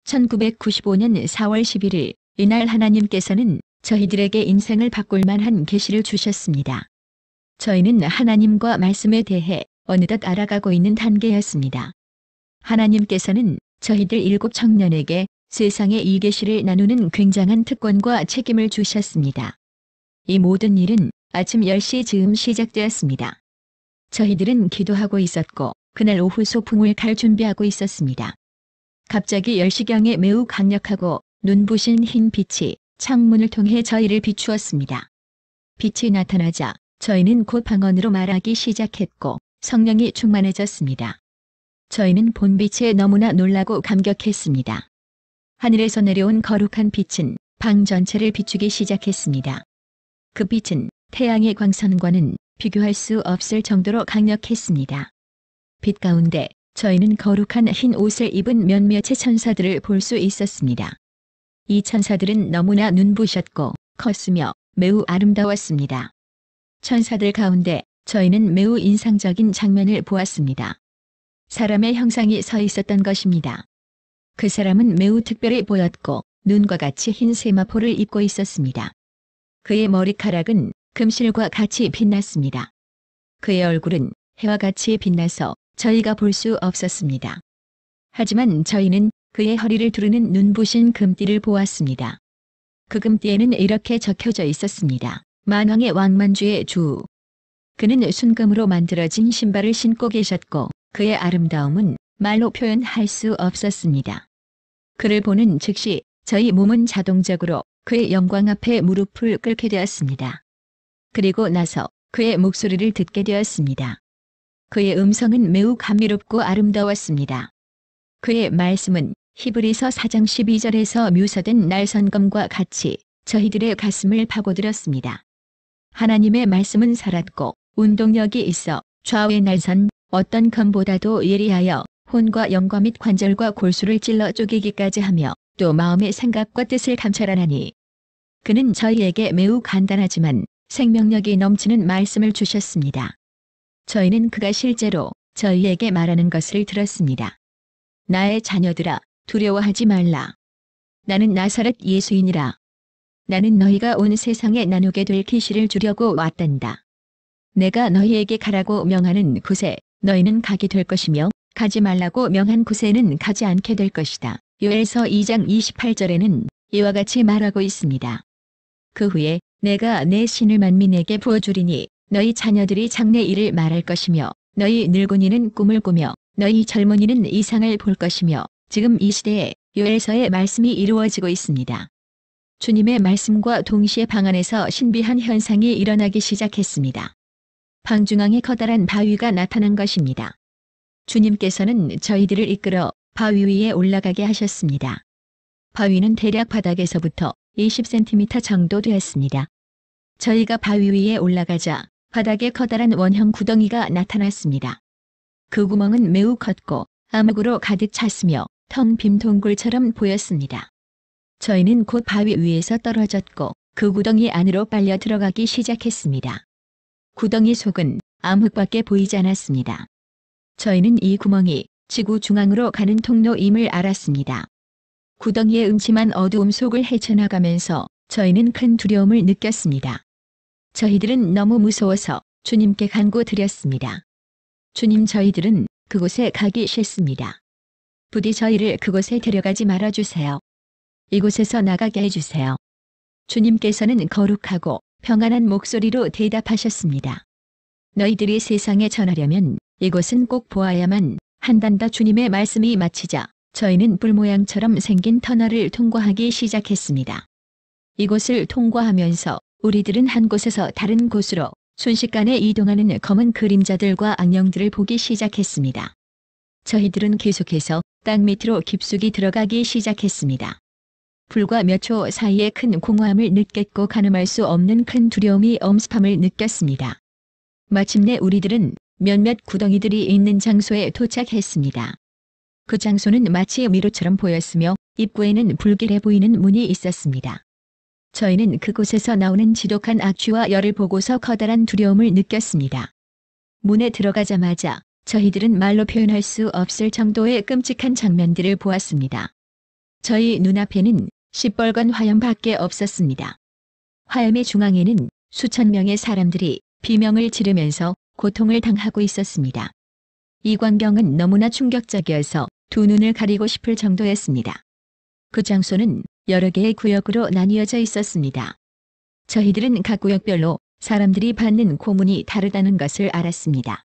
1995년 4월 11일, 이날 하나님께서는 저희들에게 인생을 바꿀 만한 계시를 주셨습니다. 저희는 하나님과 말씀에 대해 어느덧 알아가고 있는 단계였습니다. 하나님께서는 저희들 7 청년에게 세상의 이 계시를 나누는 굉장한 특권과 책임을 주셨습니다. 이 모든 일은 아침 10시 즈음 시작되었습니다. 저희들은 기도하고 있었고 그날 오후 소풍을 갈 준비하고 있었습니다. 갑자기 10시경에 매우 강력하고 눈부신 흰 빛이 창문을 통해 저희를 비추었습니다. 빛이 나타나자 저희는 곧 방언으로 말하기 시작했고 성령이 충만해졌습니다. 저희는 본 빛에 너무나 놀라고 감격했습니다. 하늘에서 내려온 거룩한 빛은 방 전체를 비추기 시작했습니다. 그 빛은 태양의 광선과는 비교할 수 없을 정도로 강력했습니다. 빛 가운데 저희는 거룩한 흰 옷을 입은 몇몇의 천사들을 볼 수 있었습니다. 이 천사들은 너무나 눈부셨고 컸으며 매우 아름다웠습니다. 천사들 가운데 저희는 매우 인상적인 장면을 보았습니다. 사람의 형상이 서 있었던 것입니다. 그 사람은 매우 특별해 보였고 눈과 같이 흰 세마포를 입고 있었습니다. 그의 머리카락은 금실과 같이 빛났습니다. 그의 얼굴은 해와 같이 빛나서 저희가 볼 수 없었습니다. 하지만 저희는 그의 허리를 두르는 눈부신 금띠를 보았습니다. 그 금띠에는 이렇게 적혀져 있었습니다. 만왕의 왕만주의 주. 그는 순금으로 만들어진 신발을 신고 계셨고 그의 아름다움은 말로 표현할 수 없었습니다. 그를 보는 즉시 저희 몸은 자동적으로 그의 영광 앞에 무릎을 꿇게 되었습니다. 그리고 나서 그의 목소리를 듣게 되었습니다. 그의 음성은 매우 감미롭고 아름다웠습니다. 그의 말씀은 히브리서 4장 12절에서 묘사된 날선검과 같이 저희들의 가슴을 파고들었습니다. 하나님의 말씀은 살았고 운동력이 있어 좌우의 날선 어떤 검보다도 예리하여 혼과 영과 및 관절과 골수를 찔러 쪼개기까지 하며 또 마음의 생각과 뜻을 감찰하나니 그는 저희에게 매우 간단하지만 생명력이 넘치는 말씀을 주셨습니다. 저희는 그가 실제로 저희에게 말하는 것을 들었습니다. 나의 자녀들아, 두려워하지 말라. 나는 나사렛 예수이니라. 나는 너희가 온 세상에 나누게 될 계시를 주려고 왔단다. 내가 너희에게 가라고 명하는 곳에 너희는 가게 될 것이며 가지 말라고 명한 곳에는 가지 않게 될 것이다. 요엘서 2장 28절에는 이와 같이 말하고 있습니다. 그 후에 내가 내 신을 만민에게 부어주리니 너희 자녀들이 장래 일을 말할 것이며 너희 늙은이는 꿈을 꾸며 너희 젊은이는 이상을 볼 것이며 지금 이 시대에 요엘서의 말씀이 이루어지고 있습니다. 주님의 말씀과 동시에 방 안에서 신비한 현상이 일어나기 시작했습니다. 방 중앙에 커다란 바위가 나타난 것입니다. 주님께서는 저희들을 이끌어 바위 위에 올라가게 하셨습니다. 바위는 대략 바닥에서부터 20cm 정도 되었습니다. 저희가 바위 위에 올라가자 바닥에 커다란 원형 구덩이가 나타났습니다. 그 구멍은 매우 컸고 암흑으로 가득 찼으며 텅 빈 동굴처럼 보였습니다. 저희는 곧 바위 위에서 떨어졌고 그 구덩이 안으로 빨려 들어가기 시작했습니다. 구덩이 속은 암흑밖에 보이지 않았습니다. 저희는 이 구멍이 지구 중앙으로 가는 통로임을 알았습니다. 구덩이의 음침한 어두움 속을 헤쳐나가면서 저희는 큰 두려움을 느꼈습니다. 저희들은 너무 무서워서 주님께 간구드렸습니다. 주님, 저희들은 그곳에 가기 싫습니다. 부디 저희를 그곳에 데려가지 말아주세요. 이곳에서 나가게 해주세요. 주님께서는 거룩하고 평안한 목소리로 대답하셨습니다. 너희들이 세상에 전하려면 이곳은 꼭 보아야만 한단다. 주님의 말씀이 마치자 저희는 뿔 모양처럼 생긴 터널을 통과하기 시작했습니다. 이곳을 통과하면서 우리들은 한 곳에서 다른 곳으로 순식간에 이동하는 검은 그림자들과 악령들을 보기 시작했습니다. 저희들은 계속해서 땅 밑으로 깊숙이 들어가기 시작했습니다. 불과 몇 초 사이에 큰 공허함을 느꼈고 가늠할 수 없는 큰 두려움이 엄습함을 느꼈습니다. 마침내 우리들은 몇몇 구덩이들이 있는 장소에 도착했습니다. 그 장소는 마치 미로처럼 보였으며 입구에는 불길해 보이는 문이 있었습니다. 저희는 그곳에서 나오는 지독한 악취와 열을 보고서 커다란 두려움을 느꼈습니다. 문에 들어가자마자 저희들은 말로 표현할 수 없을 정도의 끔찍한 장면들을 보았습니다. 저희 눈앞에는 시뻘건 화염밖에 없었습니다. 화염의 중앙에는 수천 명의 사람들이 비명을 지르면서 고통을 당하고 있었습니다. 이 광경은 너무나 충격적이어서 두 눈을 가리고 싶을 정도였습니다. 그 장소는 여러 개의 구역으로 나뉘어져 있었습니다. 저희들은 각 구역별로 사람들이 받는 고문이 다르다는 것을 알았습니다.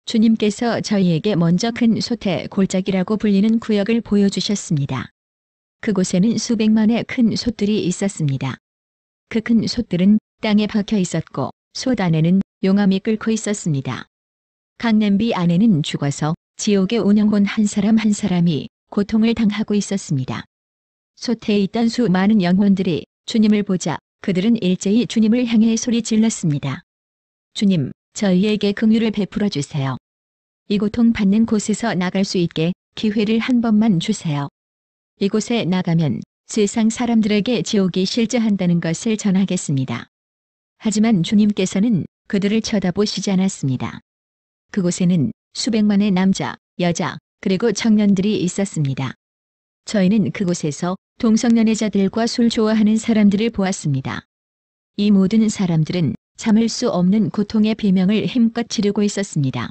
주님께서 저희에게 먼저 큰 솥의 골짜기라고 불리는 구역을 보여주셨습니다. 그곳에는 수백만의 큰 솥들이 있었습니다. 그 큰 솥들은 땅에 박혀 있었고 솥 안에는 용암이 끓고 있었습니다. 강냄비 안에는 죽어서 지옥에 운영온 한 사람 한 사람이 고통을 당하고 있었습니다. 솥에 있던 수많은 영혼들이 주님을 보자 그들은 일제히 주님을 향해 소리 질렀습니다. 주님, 저희에게 긍휼을 베풀어 주세요. 이 고통받는 곳에서 나갈 수 있게 기회를 한 번만 주세요. 이곳에 나가면 세상 사람들에게 지옥이 실제한다는 것을 전하겠습니다. 하지만 주님께서는 그들을 쳐다보시지 않았습니다. 그곳에는 수백만의 남자, 여자, 그리고 청년들이 있었습니다. 저희는 그곳에서 동성연애자들과 술 좋아하는 사람들을 보았습니다. 이 모든 사람들은 참을 수 없는 고통의 비명을 힘껏 지르고 있었습니다.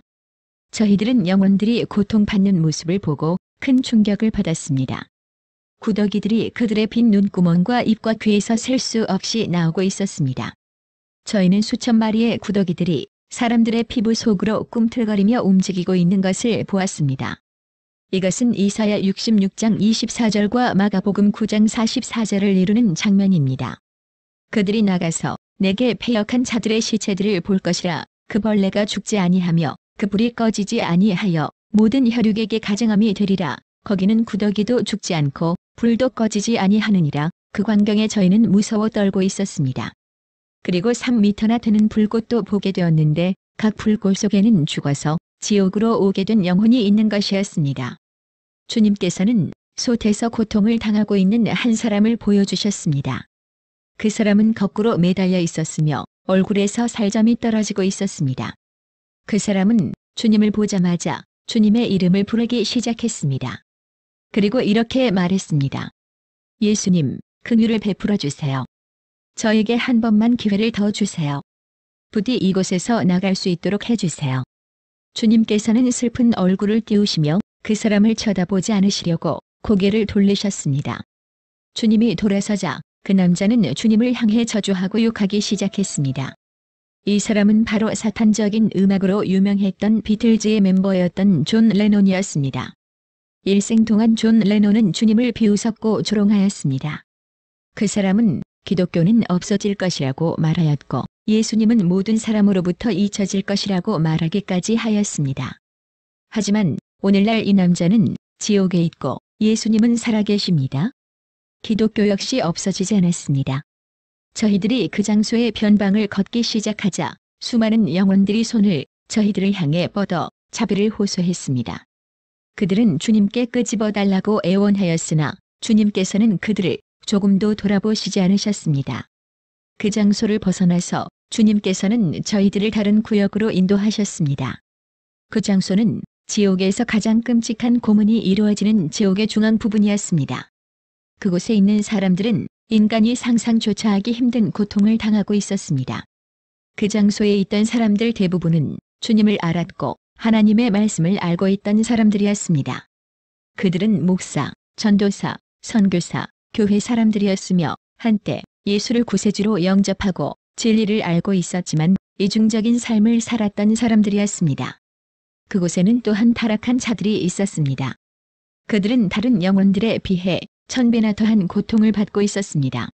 저희들은 영혼들이 고통받는 모습을 보고 큰 충격을 받았습니다. 구더기들이 그들의 빈 눈구멍과 입과 귀에서 셀 수 없이 나오고 있었습니다. 저희는 수천 마리의 구더기들이 사람들의 피부 속으로 꿈틀거리며 움직이고 있는 것을 보았습니다. 이것은 이사야 66장 24절과 마가복음 9장 44절을 이루는 장면입니다. 그들이 나가서 내게 패역한 자들의 시체들을 볼 것이라. 그 벌레가 죽지 아니하며 그 불이 꺼지지 아니하여 모든 혈육에게 가증함이 되리라. 거기는 구더기도 죽지 않고 불도 꺼지지 아니하느니라. 그 광경에 저희는 무서워 떨고 있었습니다. 그리고 3미터나 되는 불꽃도 보게 되었는데 각 불꽃 속에는 죽어서 지옥으로 오게 된 영혼이 있는 것이었습니다. 주님께서는 솥에서 고통을 당하고 있는 한 사람을 보여주셨습니다. 그 사람은 거꾸로 매달려 있었으며 얼굴에서 살점이 떨어지고 있었습니다. 그 사람은 주님을 보자마자 주님의 이름을 부르기 시작했습니다. 그리고 이렇게 말했습니다. 예수님, 긍휼을 베풀어 주세요. 저에게 한 번만 기회를 더 주세요. 부디 이곳에서 나갈 수 있도록 해주세요. 주님께서는 슬픈 얼굴을 띄우시며 그 사람을 쳐다보지 않으시려고 고개를 돌리셨습니다. 주님이 돌아서자 그 남자는 주님을 향해 저주하고 욕하기 시작했습니다. 이 사람은 바로 사탄적인 음악으로 유명했던 비틀즈의 멤버였던 존 레논이었습니다. 일생 동안 존 레논은 주님을 비웃었고 조롱하였습니다. 그 사람은 기독교는 없어질 것이라고 말하였고 예수님은 모든 사람으로부터 잊혀질 것이라고 말하기까지 하였습니다. 하지만 오늘날 이 남자는 지옥에 있고 예수님은 살아계십니다. 기독교 역시 없어지지 않았습니다. 저희들이 그 장소에 변방을 걷기 시작하자 수많은 영혼들이 손을 저희들을 향해 뻗어 자비를 호소했습니다. 그들은 주님께 끄집어 달라고 애원하였으나 주님께서는 그들을 조금도 돌아보시지 않으셨습니다. 그 장소를 벗어나서 주님께서는 저희들을 다른 구역으로 인도하셨습니다. 그 장소는 지옥에서 가장 끔찍한 고문이 이루어지는 지옥의 중앙 부분이었습니다. 그곳에 있는 사람들은 인간이 상상조차 하기 힘든 고통을 당하고 있었습니다. 그 장소에 있던 사람들 대부분은 주님을 알았고 하나님의 말씀을 알고 있던 사람들이었습니다. 그들은 목사, 전도사, 선교사, 교회 사람들이었으며 한때 예수를 구세주로 영접하고 진리를 알고 있었지만 이중적인 삶을 살았던 사람들이었습니다. 그곳에는 또한 타락한 자들이 있었습니다. 그들은 다른 영혼들에 비해 1000배나 더한 고통을 받고 있었습니다.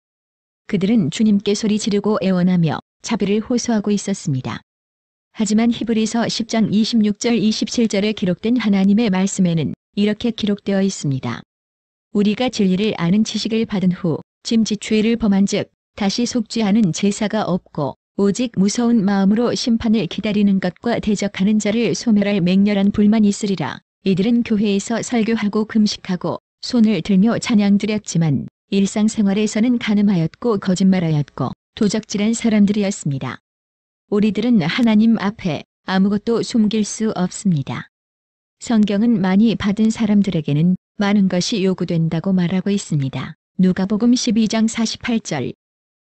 그들은 주님께 소리 지르고 애원하며 자비를 호소하고 있었습니다. 하지만 히브리서 10장 26절 27절에 기록된 하나님의 말씀에는 이렇게 기록되어 있습니다. 우리가 진리를 아는 지식을 받은 후 짐짓죄를 범한 즉 다시 속지 않은 제사가 없고 오직 무서운 마음으로 심판을 기다리는 것과 대적하는 자를 소멸할 맹렬한 불만 있으리라. 이들은 교회에서 설교하고 금식하고 손을 들며 찬양 드렸지만 일상생활에서는 간음하였고 거짓말하였고 도적질한 사람들이었습니다. 우리들은 하나님 앞에 아무것도 숨길 수 없습니다. 성경은 많이 받은 사람들에게는 많은 것이 요구된다고 말하고 있습니다. 누가복음 12장 48절.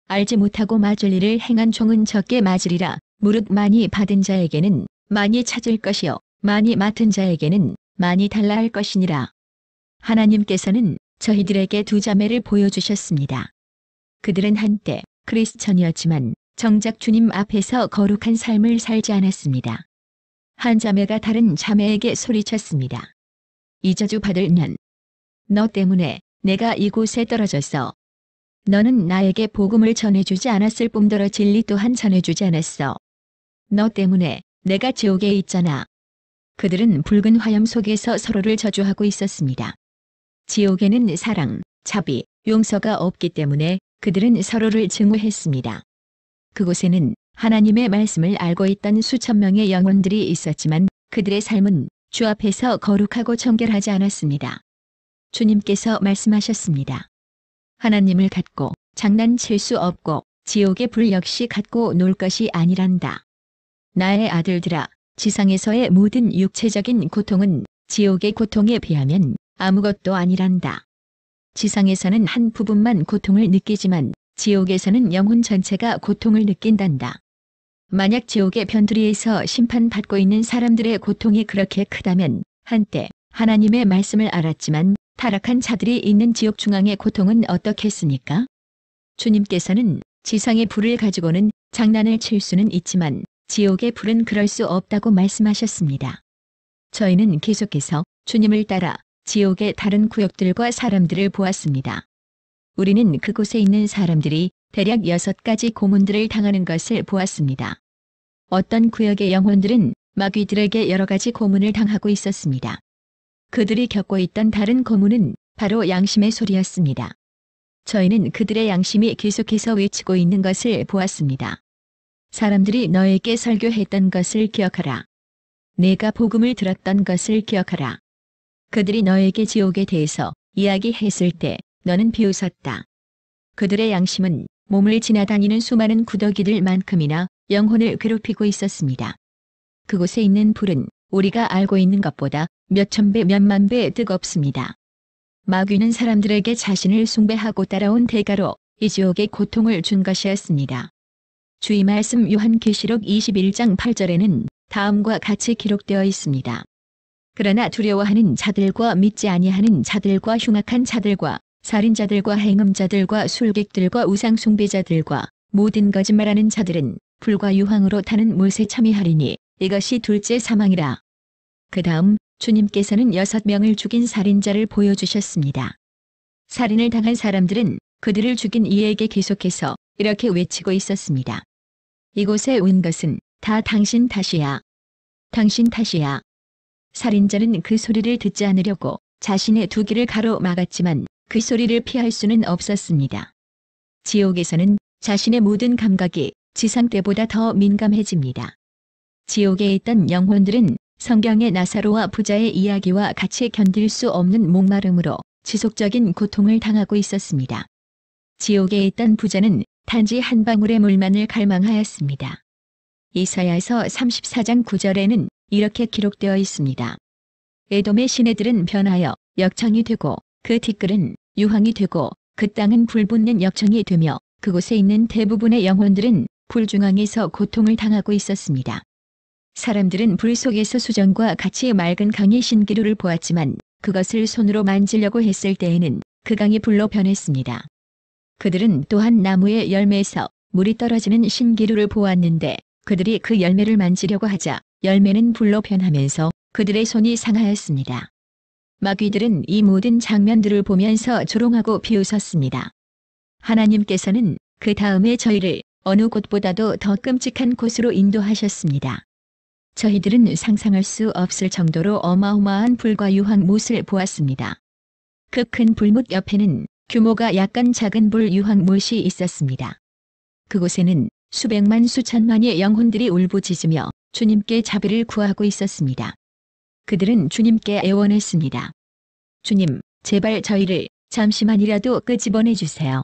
알지 못하고 맞을 일을 행한 종은 적게 맞으리라. 무릇 많이 받은 자에게는 많이 찾을 것이요 많이 맡은 자에게는 많이 달라 할 것이니라. 하나님께서는 저희들에게 두 자매를 보여주셨습니다. 그들은 한때 크리스천이었지만 정작 주님 앞에서 거룩한 삶을 살지 않았습니다. 한 자매가 다른 자매에게 소리쳤습니다. 이 저주 받을 년. 너 때문에 내가 이곳에 떨어졌어. 너는 나에게 복음을 전해주지 않았을 뿐더러 진리 또한 전해주지 않았어. 너 때문에 내가 지옥에 있잖아. 그들은 붉은 화염 속에서 서로를 저주하고 있었습니다. 지옥에는 사랑, 자비, 용서가 없기 때문에 그들은 서로를 증오했습니다. 그곳에는 하나님의 말씀을 알고 있던 수천 명의 영혼들이 있었지만 그들의 삶은 주 앞에서 거룩하고 정결하지 않았습니다. 주님께서 말씀하셨습니다. 하나님을 갖고 장난칠 수 없고 지옥의 불 역시 갖고 놀 것이 아니란다. 나의 아들들아, 지상에서의 모든 육체적인 고통은 지옥의 고통에 비하면 아무것도 아니란다. 지상에서는 한 부분만 고통을 느끼지만 지옥에서는 영혼 전체가 고통을 느낀단다. 만약 지옥의 변두리에서 심판받고 있는 사람들의 고통이 그렇게 크다면 한때 하나님의 말씀을 알았지만 타락한 자들이 있는 지옥 중앙의 고통은 어떻겠습니까? 주님께서는 지상의 불을 가지고는 장난을 칠 수는 있지만 지옥의 불은 그럴 수 없다고 말씀하셨습니다. 저희는 계속해서 주님을 따라 지옥의 다른 구역들과 사람들을 보았습니다. 우리는 그곳에 있는 사람들이 대략 6가지 고문들을 당하는 것을 보았습니다. 어떤 구역의 영혼들은 마귀들에게 여러 가지 고문을 당하고 있었습니다. 그들이 겪고 있던 다른 고문은 바로 양심의 소리였습니다. 저희는 그들의 양심이 계속해서 외치고 있는 것을 보았습니다. 사람들이 너에게 설교했던 것을 기억하라. 내가 복음을 들었던 것을 기억하라. 그들이 너에게 지옥에 대해서 이야기했을 때 너는 비웃었다. 그들의 양심은 몸을 지나다니는 수많은 구더기들만큼이나 영혼을 괴롭히고 있었습니다. 그곳에 있는 불은 우리가 알고 있는 것보다 몇천 배, 몇만 배 뜨겁습니다. 마귀는 사람들에게 자신을 숭배하고 따라온 대가로 이 지옥의 고통을 준 것이었습니다. 주의 말씀 요한계시록 21장 8절에는 다음과 같이 기록되어 있습니다. 그러나 두려워하는 자들과 믿지 아니하는 자들과 흉악한 자들과 살인자들과 행음자들과 술객들과 우상숭배자들과 모든 거짓말하는 자들은 불과 유황으로 타는 못에 참여하리니 이것이 둘째 사망이라. 그 다음 주님께서는 6명을 죽인 살인자를 보여주셨습니다. 살인을 당한 사람들은 그들을 죽인 이에게 계속해서 이렇게 외치고 있었습니다. 이곳에 온 것은 다 당신 탓이야. 당신 탓이야. 살인자는 그 소리를 듣지 않으려고 자신의 두 귀를 가로막았지만 그 소리를 피할 수는 없었습니다. 지옥에서는 자신의 모든 감각이 지상 때보다 더 민감해집니다. 지옥에 있던 영혼들은 성경의 나사로와 부자의 이야기와 같이 견딜 수 없는 목마름으로 지속적인 고통을 당하고 있었습니다. 지옥에 있던 부자는 단지 한 방울의 물만을 갈망하였습니다. 이사야서 34장 9절에는 이렇게 기록되어 있습니다. 에돔의 시내들은 변하여 역청이 되고 그 티끌은 유황이 되고 그 땅은 불붙는 역청이 되며 그곳에 있는 대부분의 영혼들은 불중앙에서 고통을 당하고 있었습니다. 사람들은 불 속에서 수정과 같이 맑은 강의 신기루를 보았지만 그것을 손으로 만지려고 했을 때에는 그 강이 불로 변했습니다. 그들은 또한 나무의 열매에서 물이 떨어지는 신기루를 보았는데 그들이 그 열매를 만지려고 하자 열매는 불로 변하면서 그들의 손이 상하였습니다. 마귀들은 이 모든 장면들을 보면서 조롱하고 비웃었습니다. 하나님께서는 그 다음에 저희를 어느 곳보다도 더 끔찍한 곳으로 인도하셨습니다. 저희들은 상상할 수 없을 정도로 어마어마한 불과 유황 못을 보았습니다. 그 큰 불못 옆에는 규모가 약간 작은 불 유황 못이 있었습니다. 그곳에는 수백만 수천만의 영혼들이 울부짖으며 주님께 자비를 구하고 있었습니다. 그들은 주님께 애원했습니다. 주님, 제발 저희를 잠시만이라도 끄집어내 주세요.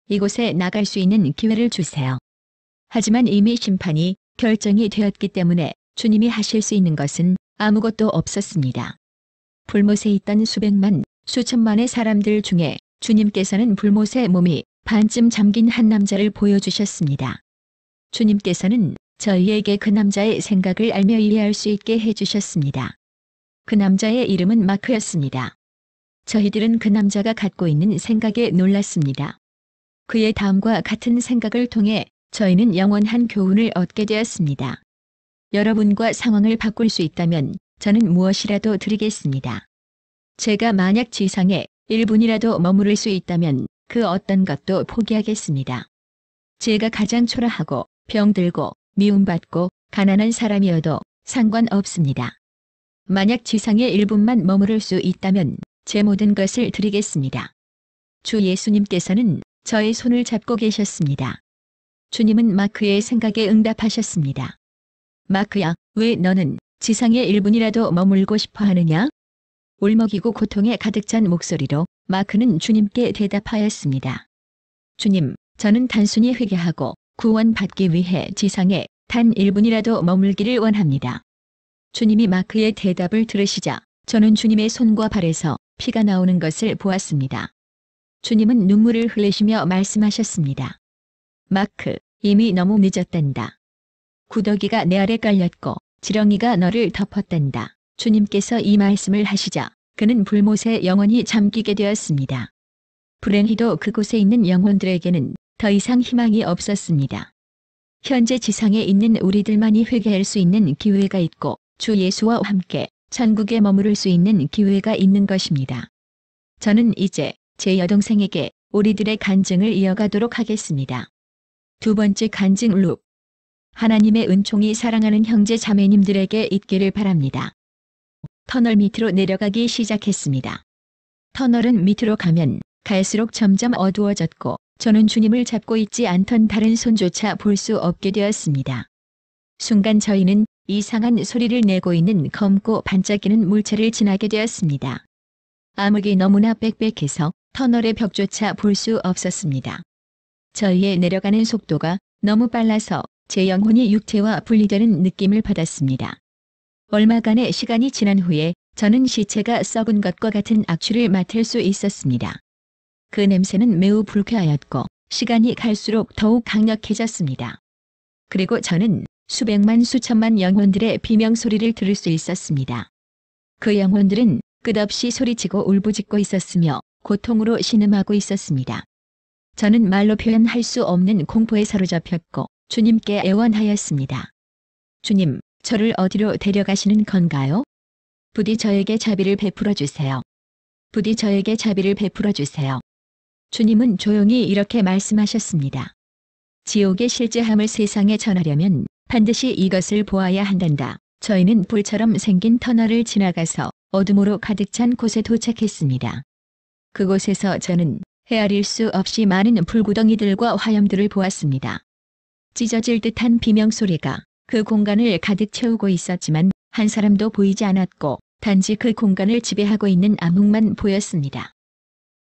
이곳에 나갈 수 있는 기회를 주세요. 하지만 이미 심판이 결정이 되었기 때문에 주님이 하실 수 있는 것은 아무것도 없었습니다. 불못에 있던 수백만 수천만의 사람들 중에 주님께서는 불못의 몸이 반쯤 잠긴 한 남자를 보여주셨습니다. 주님께서는 저희에게 그 남자의 생각을 알며 이해할 수 있게 해주셨습니다. 그 남자의 이름은 마크였습니다. 저희들은 그 남자가 갖고 있는 생각에 놀랐습니다. 그의 다음과 같은 생각을 통해 저희는 영원한 교훈을 얻게 되었습니다. 여러분과 상황을 바꿀 수 있다면 저는 무엇이라도 드리겠습니다. 제가 만약 지상에 1분이라도 머무를 수 있다면 그 어떤 것도 포기하겠습니다. 제가 가장 초라하고 병들고 미움받고 가난한 사람이어도 상관없습니다. 만약 지상에 1분만 머무를 수 있다면 제 모든 것을 드리겠습니다. 주 예수님께서는 저의 손을 잡고 계셨습니다. 주님은 마크의 생각에 응답하셨습니다. 마크야, 왜 너는 지상에 1분이라도 머물고 싶어 하느냐? 울먹이고 고통에 가득 찬 목소리로 마크는 주님께 대답하였습니다. 주님, 저는 단순히 회개하고 구원받기 위해 지상에 단 1분이라도 머물기를 원합니다. 주님이 마크의 대답을 들으시자 저는 주님의 손과 발에서 피가 나오는 것을 보았습니다. 주님은 눈물을 흘리시며 말씀하셨습니다. 마크, 이미 너무 늦었단다. 구더기가 내 아래 깔렸고 지렁이가 너를 덮었단다. 주님께서 이 말씀을 하시자 그는 불못에 영원히 잠기게 되었습니다. 불행히도 그곳에 있는 영혼들에게는 더 이상 희망이 없었습니다. 현재 지상에 있는 우리들만이 회개할 수 있는 기회가 있고 주 예수와 함께 천국에 머무를 수 있는 기회가 있는 것입니다. 저는 이제 제 여동생에게 우리들의 간증을 이어가도록 하겠습니다. 두 번째 간증 룩. 하나님의 은총이 사랑하는 형제 자매님들에게 있기를 바랍니다. 터널 밑으로 내려가기 시작했습니다. 터널은 밑으로 가면 갈수록 점점 어두워졌고 저는 주님을 잡고 있지 않던 다른 손조차 볼 수 없게 되었습니다. 순간 저희는 이상한 소리를 내고 있는 검고 반짝이는 물체를 지나게 되었습니다. 암흑이 너무나 빽빽해서 터널의 벽조차 볼 수 없었습니다. 저희의 내려가는 속도가 너무 빨라서 제 영혼이 육체와 분리되는 느낌을 받았습니다. 얼마간의 시간이 지난 후에 저는 시체가 썩은 것과 같은 악취를 맡을 수 있었습니다. 그 냄새는 매우 불쾌하였고 시간이 갈수록 더욱 강력해졌습니다. 그리고 저는 수백만 수천만 영혼들의 비명소리를 들을 수 있었습니다. 그 영혼들은 끝없이 소리치고 울부짖고 있었으며 고통으로 신음하고 있었습니다. 저는 말로 표현할 수 없는 공포에 사로잡혔고 주님께 애원하였습니다. 주님, 저를 어디로 데려가시는 건가요? 부디 저에게 자비를 베풀어 주세요. 부디 저에게 자비를 베풀어 주세요. 주님은 조용히 이렇게 말씀하셨습니다. 지옥의 실제함을 세상에 전하려면 반드시 이것을 보아야 한단다. 저희는 불처럼 생긴 터널을 지나가서 어둠으로 가득 찬 곳에 도착했습니다. 그곳에서 저는 헤아릴 수 없이 많은 불구덩이들과 화염들을 보았습니다. 찢어질 듯한 비명소리가 그 공간을 가득 채우고 있었지만 한 사람도 보이지 않았고 단지 그 공간을 지배하고 있는 암흑만 보였습니다.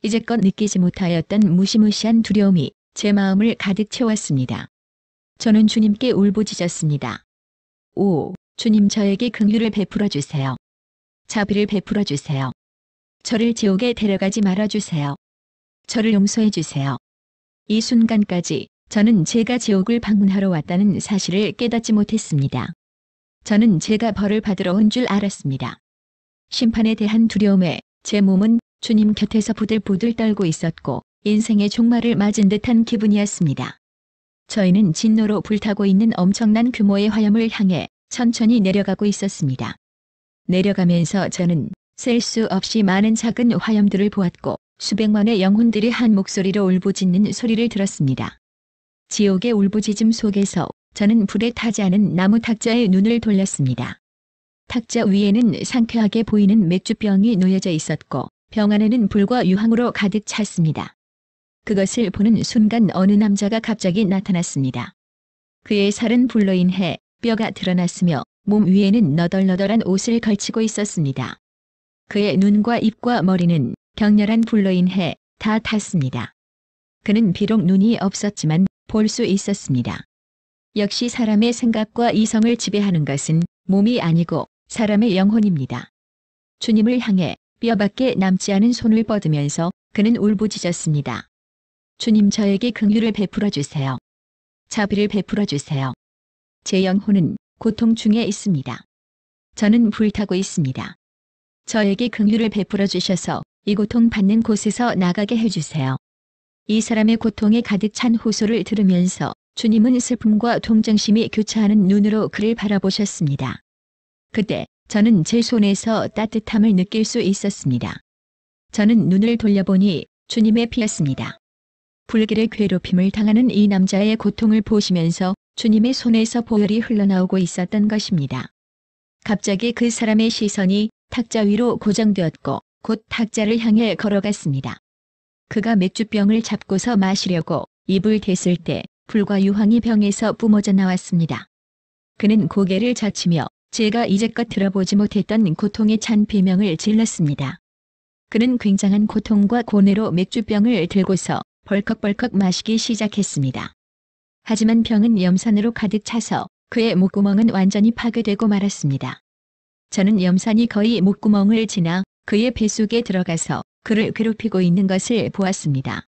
이제껏 느끼지 못하였던 무시무시한 두려움이 제 마음을 가득 채웠습니다. 저는 주님께 울부짖었습니다. 오, 주님, 저에게 긍휼을 베풀어 주세요. 자비를 베풀어 주세요. 저를 지옥에 데려가지 말아 주세요. 저를 용서해 주세요. 이 순간까지 저는 제가 지옥을 방문하러 왔다는 사실을 깨닫지 못했습니다. 저는 제가 벌을 받으러 온 줄 알았습니다. 심판에 대한 두려움에 제 몸은 주님 곁에서 부들부들 떨고 있었고 인생의 종말을 맞은 듯한 기분이었습니다. 저희는 진노로 불타고 있는 엄청난 규모의 화염을 향해 천천히 내려가고 있었습니다. 내려가면서 저는 셀 수 없이 많은 작은 화염들을 보았고 수백만의 영혼들이 한 목소리로 울부짖는 소리를 들었습니다. 지옥의 울부짖음 속에서 저는 불에 타지 않은 나무 탁자에 눈을 돌렸습니다. 탁자 위에는 상쾌하게 보이는 맥주병이 놓여져 있었고 병 안에는 불과 유황으로 가득 찼습니다. 그것을 보는 순간 어느 남자가 갑자기 나타났습니다. 그의 살은 불로 인해 뼈가 드러났으며 몸 위에는 너덜너덜한 옷을 걸치고 있었습니다. 그의 눈과 입과 머리는 격렬한 불로 인해 다 탔습니다. 그는 비록 눈이 없었지만 볼 수 있었습니다. 역시 사람의 생각과 이성을 지배하는 것은 몸이 아니고 사람의 영혼입니다. 주님을 향해 뼈밖에 남지 않은 손을 뻗으면서 그는 울부짖었습니다. 주님, 저에게 긍휼을 베풀어 주세요. 자비를 베풀어 주세요. 제 영혼은 고통 중에 있습니다. 저는 불타고 있습니다. 저에게 긍휼을 베풀어 주셔서 이 고통 받는 곳에서 나가게 해주세요. 이 사람의 고통에 가득 찬 호소를 들으면서 주님은 슬픔과 동정심이 교차하는 눈으로 그를 바라보셨습니다. 그때 저는 제 손에서 따뜻함을 느낄 수 있었습니다. 저는 눈을 돌려보니 주님의 피였습니다. 불길의 괴롭힘을 당하는 이 남자의 고통을 보시면서 주님의 손에서 보혈이 흘러나오고 있었던 것입니다. 갑자기 그 사람의 시선이 탁자 위로 고정되었고 곧 탁자를 향해 걸어갔습니다. 그가 맥주병을 잡고서 마시려고 입을 댔을 때 불과 유황이 병에서 뿜어져 나왔습니다. 그는 고개를 젖히며 제가 이제껏 들어보지 못했던 고통에 찬 비명을 질렀습니다. 그는 굉장한 고통과 고뇌로 맥주병을 들고서 벌컥벌컥 마시기 시작했습니다. 하지만 병은 염산으로 가득 차서 그의 목구멍은 완전히 파괴되고 말았습니다. 저는 염산이 거의 목구멍을 지나 그의 뱃속에 들어가서 그를 괴롭히고 있는 것을 보았습니다.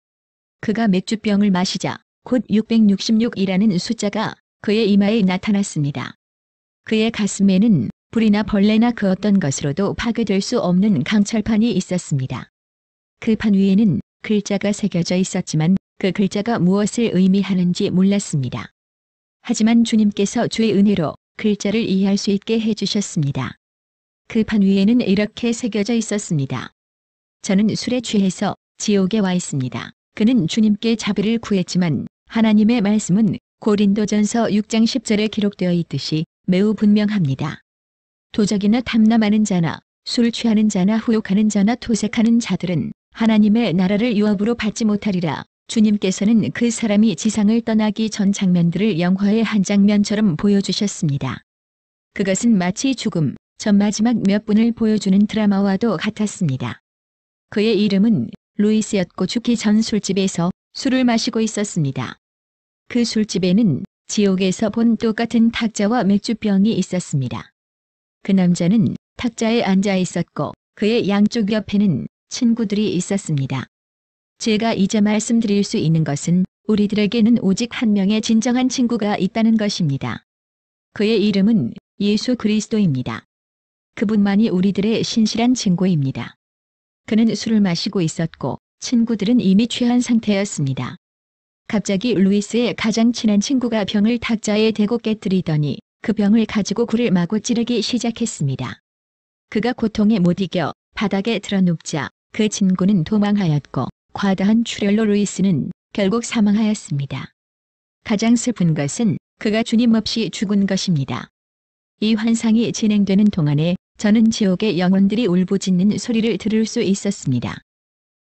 그가 맥주병을 마시자 곧 666이라는 숫자가 그의 이마에 나타났습니다. 그의 가슴에는 불이나 벌레나 그 어떤 것으로도 파괴될 수 없는 강철판이 있었습니다. 그 판 위에는 글자가 새겨져 있었지만 그 글자가 무엇을 의미하는지 몰랐습니다. 하지만 주님께서 주의 은혜로 글자를 이해할 수 있게 해주셨습니다. 그 판 위에는 이렇게 새겨져 있었습니다. 저는 술에 취해서 지옥에 와 있습니다. 그는 주님께 자비를 구했지만 하나님의 말씀은 고린도전서 6장 10절에 기록되어 있듯이 매우 분명합니다. 도적이나 탐남하는 자나 술 취하는 자나 후욕하는 자나 토색하는 자들은 하나님의 나라를 유업으로 받지 못하리라. 주님께서는 그 사람이 지상을 떠나기 전 장면들을 영화의 한 장면처럼 보여주셨습니다. 그것은 마치 죽음 전 마지막 몇 분을 보여주는 드라마와도 같았습니다. 그의 이름은 루이스였고 죽기 전 술집에서 술을 마시고 있었습니다. 그 술집에는 지옥에서 본 똑같은 탁자와 맥주병이 있었습니다. 그 남자는 탁자에 앉아 있었고 그의 양쪽 옆에는 친구들이 있었습니다. 제가 이제 말씀드릴 수 있는 것은 우리들에게는 오직 한 명의 진정한 친구가 있다는 것입니다. 그의 이름은 예수 그리스도입니다. 그분만이 우리들의 신실한 친구입니다. 그는 술을 마시고 있었고 친구들은 이미 취한 상태였습니다. 갑자기 루이스의 가장 친한 친구가 병을 탁자에 대고 깨뜨리더니 그 병을 가지고 굴을 마구 찌르기 시작했습니다. 그가 고통에 못 이겨 바닥에 드러눕자 그 친구는 도망하였고 과다한 출혈로 루이스는 결국 사망하였습니다. 가장 슬픈 것은 그가 주님 없이 죽은 것입니다. 이 환상이 진행되는 동안에 저는 지옥의 영혼들이 울부짖는 소리를 들을 수 있었습니다.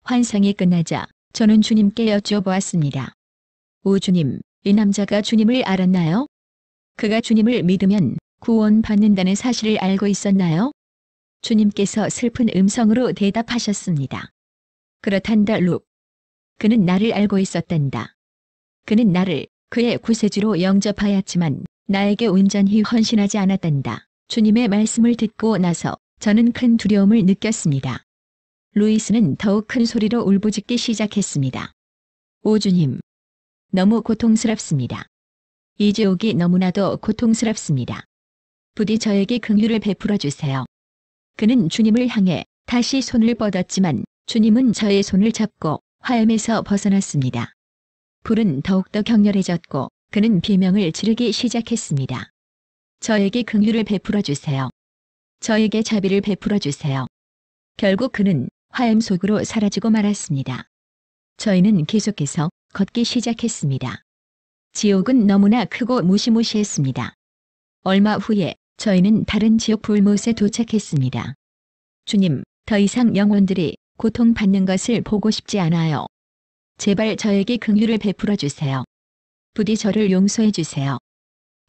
환상이 끝나자 저는 주님께 여쭤보았습니다. 오 주님, 이 남자가 주님을 알았나요? 그가 주님을 믿으면 구원받는다는 사실을 알고 있었나요? 주님께서 슬픈 음성으로 대답하셨습니다. 그렇단다 룩. 그는 나를 알고 있었단다. 그는 나를 그의 구세주로 영접하였지만 나에게 온전히 헌신하지 않았단다. 주님의 말씀을 듣고 나서 저는 큰 두려움을 느꼈습니다. 루이스는 더욱 큰 소리로 울부짖기 시작했습니다. 오 주님, 너무 고통스럽습니다. 이 지옥이 너무나도 고통스럽습니다. 부디 저에게 긍휼을 베풀어 주세요. 그는 주님을 향해 다시 손을 뻗었지만 주님은 저의 손을 잡고 화염에서 벗어났습니다. 불은 더욱더 격렬해졌고 그는 비명을 지르기 시작했습니다. 저에게 긍휼을 베풀어 주세요. 저에게 자비를 베풀어 주세요. 결국 그는 화염 속으로 사라지고 말았습니다. 저희는 계속해서 걷기 시작했습니다. 지옥은 너무나 크고 무시무시했습니다. 얼마 후에 저희는 다른 지옥 불못에 도착했습니다. 주님, 더 이상 영혼들이 고통받는 것을 보고 싶지 않아요. 제발 저에게 긍휼을 베풀어 주세요. 부디 저를 용서해 주세요.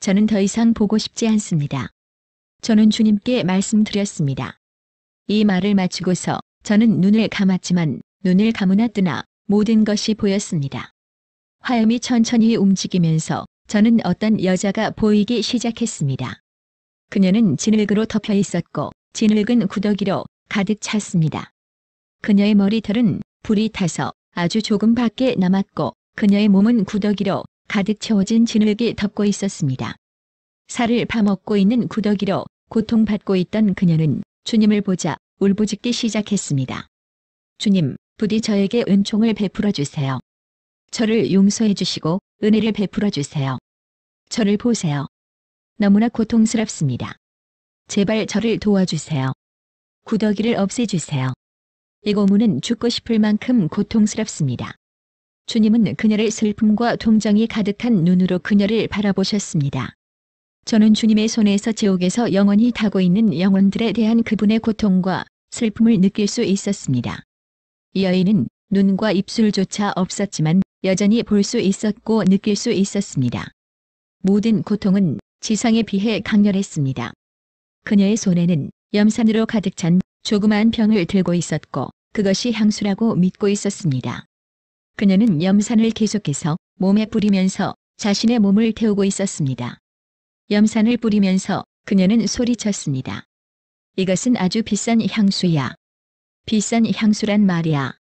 저는 더 이상 보고 싶지 않습니다. 저는 주님께 말씀드렸습니다. 이 말을 마치고서 저는 눈을 감았지만 눈을 감으나 뜨나 모든 것이 보였습니다. 화염이 천천히 움직이면서 저는 어떤 여자가 보이기 시작했습니다. 그녀는 진흙으로 덮여 있었고 진흙은 구더기로 가득 찼습니다. 그녀의 머리털은 불이 타서 아주 조금밖에 남았고 그녀의 몸은 구더기로 가득 채워진 진흙이 덮고 있었습니다. 살을 파먹고 있는 구더기로 고통받고 있던 그녀는 주님을 보자 울부짖기 시작했습니다. 주님, 부디 저에게 은총을 베풀어 주세요. 저를 용서해 주시고 은혜를 베풀어 주세요. 저를 보세요. 너무나 고통스럽습니다. 제발 저를 도와주세요. 구더기를 없애주세요. 이 고문은 죽고 싶을 만큼 고통스럽습니다. 주님은 그녀를 슬픔과 동정이 가득한 눈으로 그녀를 바라보셨습니다. 저는 주님의 손에서 지옥에서 영원히 타고 있는 영혼들에 대한 그분의 고통과 슬픔을 느낄 수 있었습니다. 이 여인은 눈과 입술조차 없었지만 여전히 볼 수 있었고 느낄 수 있었습니다. 모든 고통은 지상에 비해 강렬했습니다. 그녀의 손에는 염산으로 가득 찬 조그마한 병을 들고 있었고 그것이 향수라고 믿고 있었습니다. 그녀는 염산을 계속해서 몸에 뿌리면서 자신의 몸을 태우고 있었습니다. 염산을 뿌리면서 그녀는 소리쳤습니다. 이것은 아주 비싼 향수야. 비싼 향수란 말이야.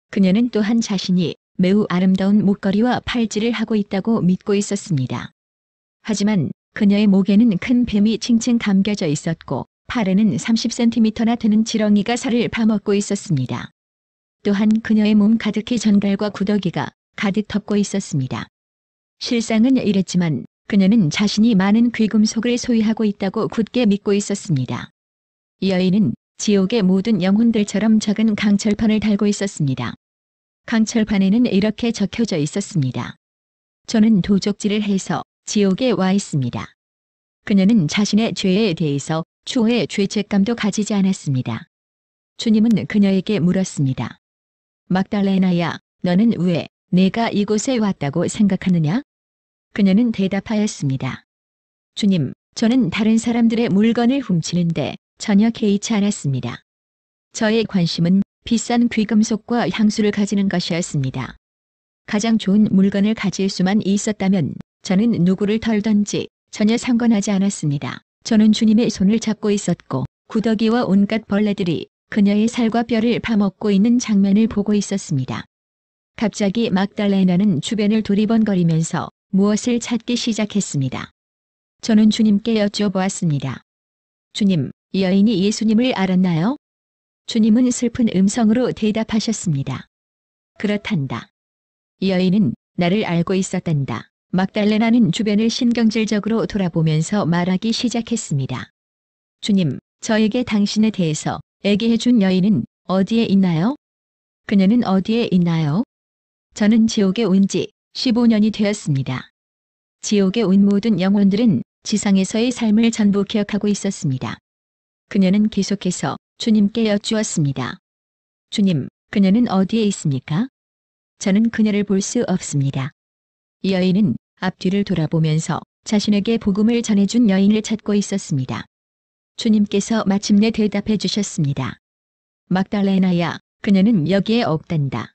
그녀는 또한 자신이 매우 아름다운 목걸이와 팔찌를 하고 있다고 믿고 있었습니다. 하지만 그녀의 목에는 큰 뱀이 칭칭 감겨져 있었고 팔에는 30cm나 되는 지렁이가 살을 파먹고 있었습니다. 또한 그녀의 몸 가득히 전갈과 구더기가 가득 덮고 있었습니다. 실상은 이랬지만 그녀는 자신이 많은 귀금속을 소유하고 있다고 굳게 믿고 있었습니다. 이 여인은 지옥의 모든 영혼들처럼 작은 강철판을 달고 있었습니다. 강철판에는 이렇게 적혀져 있었습니다. 저는 도적질을 해서 지옥에 와 있습니다. 그녀는 자신의 죄에 대해서 추후에 죄책감도 가지지 않았습니다. 주님은 그녀에게 물었습니다. 막달레나야, 너는 왜 내가 이곳에 왔다고 생각하느냐? 그녀는 대답하였습니다. 주님, 저는 다른 사람들의 물건을 훔치는데 전혀 개의치 않았습니다. 저의 관심은 비싼 귀금속과 향수를 가지는 것이었습니다. 가장 좋은 물건을 가질 수만 있었다면 저는 누구를 털던지 전혀 상관하지 않았습니다. 저는 주님의 손을 잡고 있었고 구더기와 온갖 벌레들이 그녀의 살과 뼈를 파먹고 있는 장면을 보고 있었습니다. 갑자기 막달레나는 주변을 두리번거리면서 무엇을 찾기 시작했습니다. 저는 주님께 여쭤보았습니다. 주님, 이 여인이 예수님을 알았나요? 주님은 슬픈 음성으로 대답하셨습니다. 그렇단다. 이 여인은 나를 알고 있었단다. 막달레나는 주변을 신경질적으로 돌아보면서 말하기 시작했습니다. 주님, 저에게 당신에 대해서 얘기해 준 여인은 어디에 있나요? 그녀는 어디에 있나요? 저는 지옥에 온 지 15년이 되었습니다. 지옥에 온 모든 영혼들은 지상에서의 삶을 전부 기억하고 있었습니다. 그녀는 계속해서 주님께 여쭈었습니다. 주님, 그녀는 어디에 있습니까? 저는 그녀를 볼 수 없습니다. 이 여인은 앞뒤를 돌아보면서 자신에게 복음을 전해준 여인을 찾고 있었습니다. 주님께서 마침내 대답해 주셨습니다. 막달레나야, 그녀는 여기에 없단다.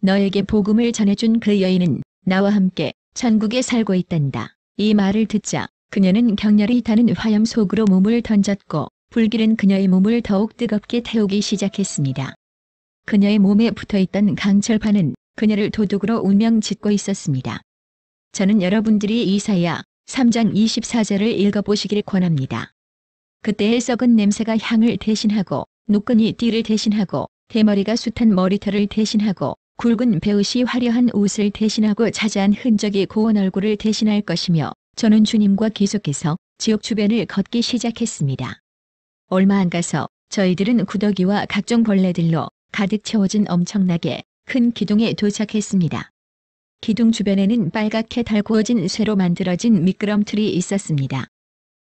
너에게 복음을 전해준 그 여인은 나와 함께 천국에 살고 있단다. 이 말을 듣자 그녀는 격렬히 타는 화염 속으로 몸을 던졌고 불길은 그녀의 몸을 더욱 뜨겁게 태우기 시작했습니다. 그녀의 몸에 붙어있던 강철판은 그녀를 도둑으로 운명짓고 있었습니다. 저는 여러분들이 이사야 3장 24절을 읽어보시길 권합니다. 그때의 썩은 냄새가 향을 대신하고 노끈이 띠를 대신하고 대머리가 숱한 머리털을 대신하고 굵은 베옷이 화려한 옷을 대신하고 자자한 흔적이 고운 얼굴을 대신할 것이며 저는 주님과 계속해서 지옥 주변을 걷기 시작했습니다. 얼마 안 가서 저희들은 구더기와 각종 벌레들로 가득 채워진 엄청나게 큰 기둥에 도착했습니다. 기둥 주변에는 빨갛게 달구어진 쇠로 만들어진 미끄럼틀이 있었습니다.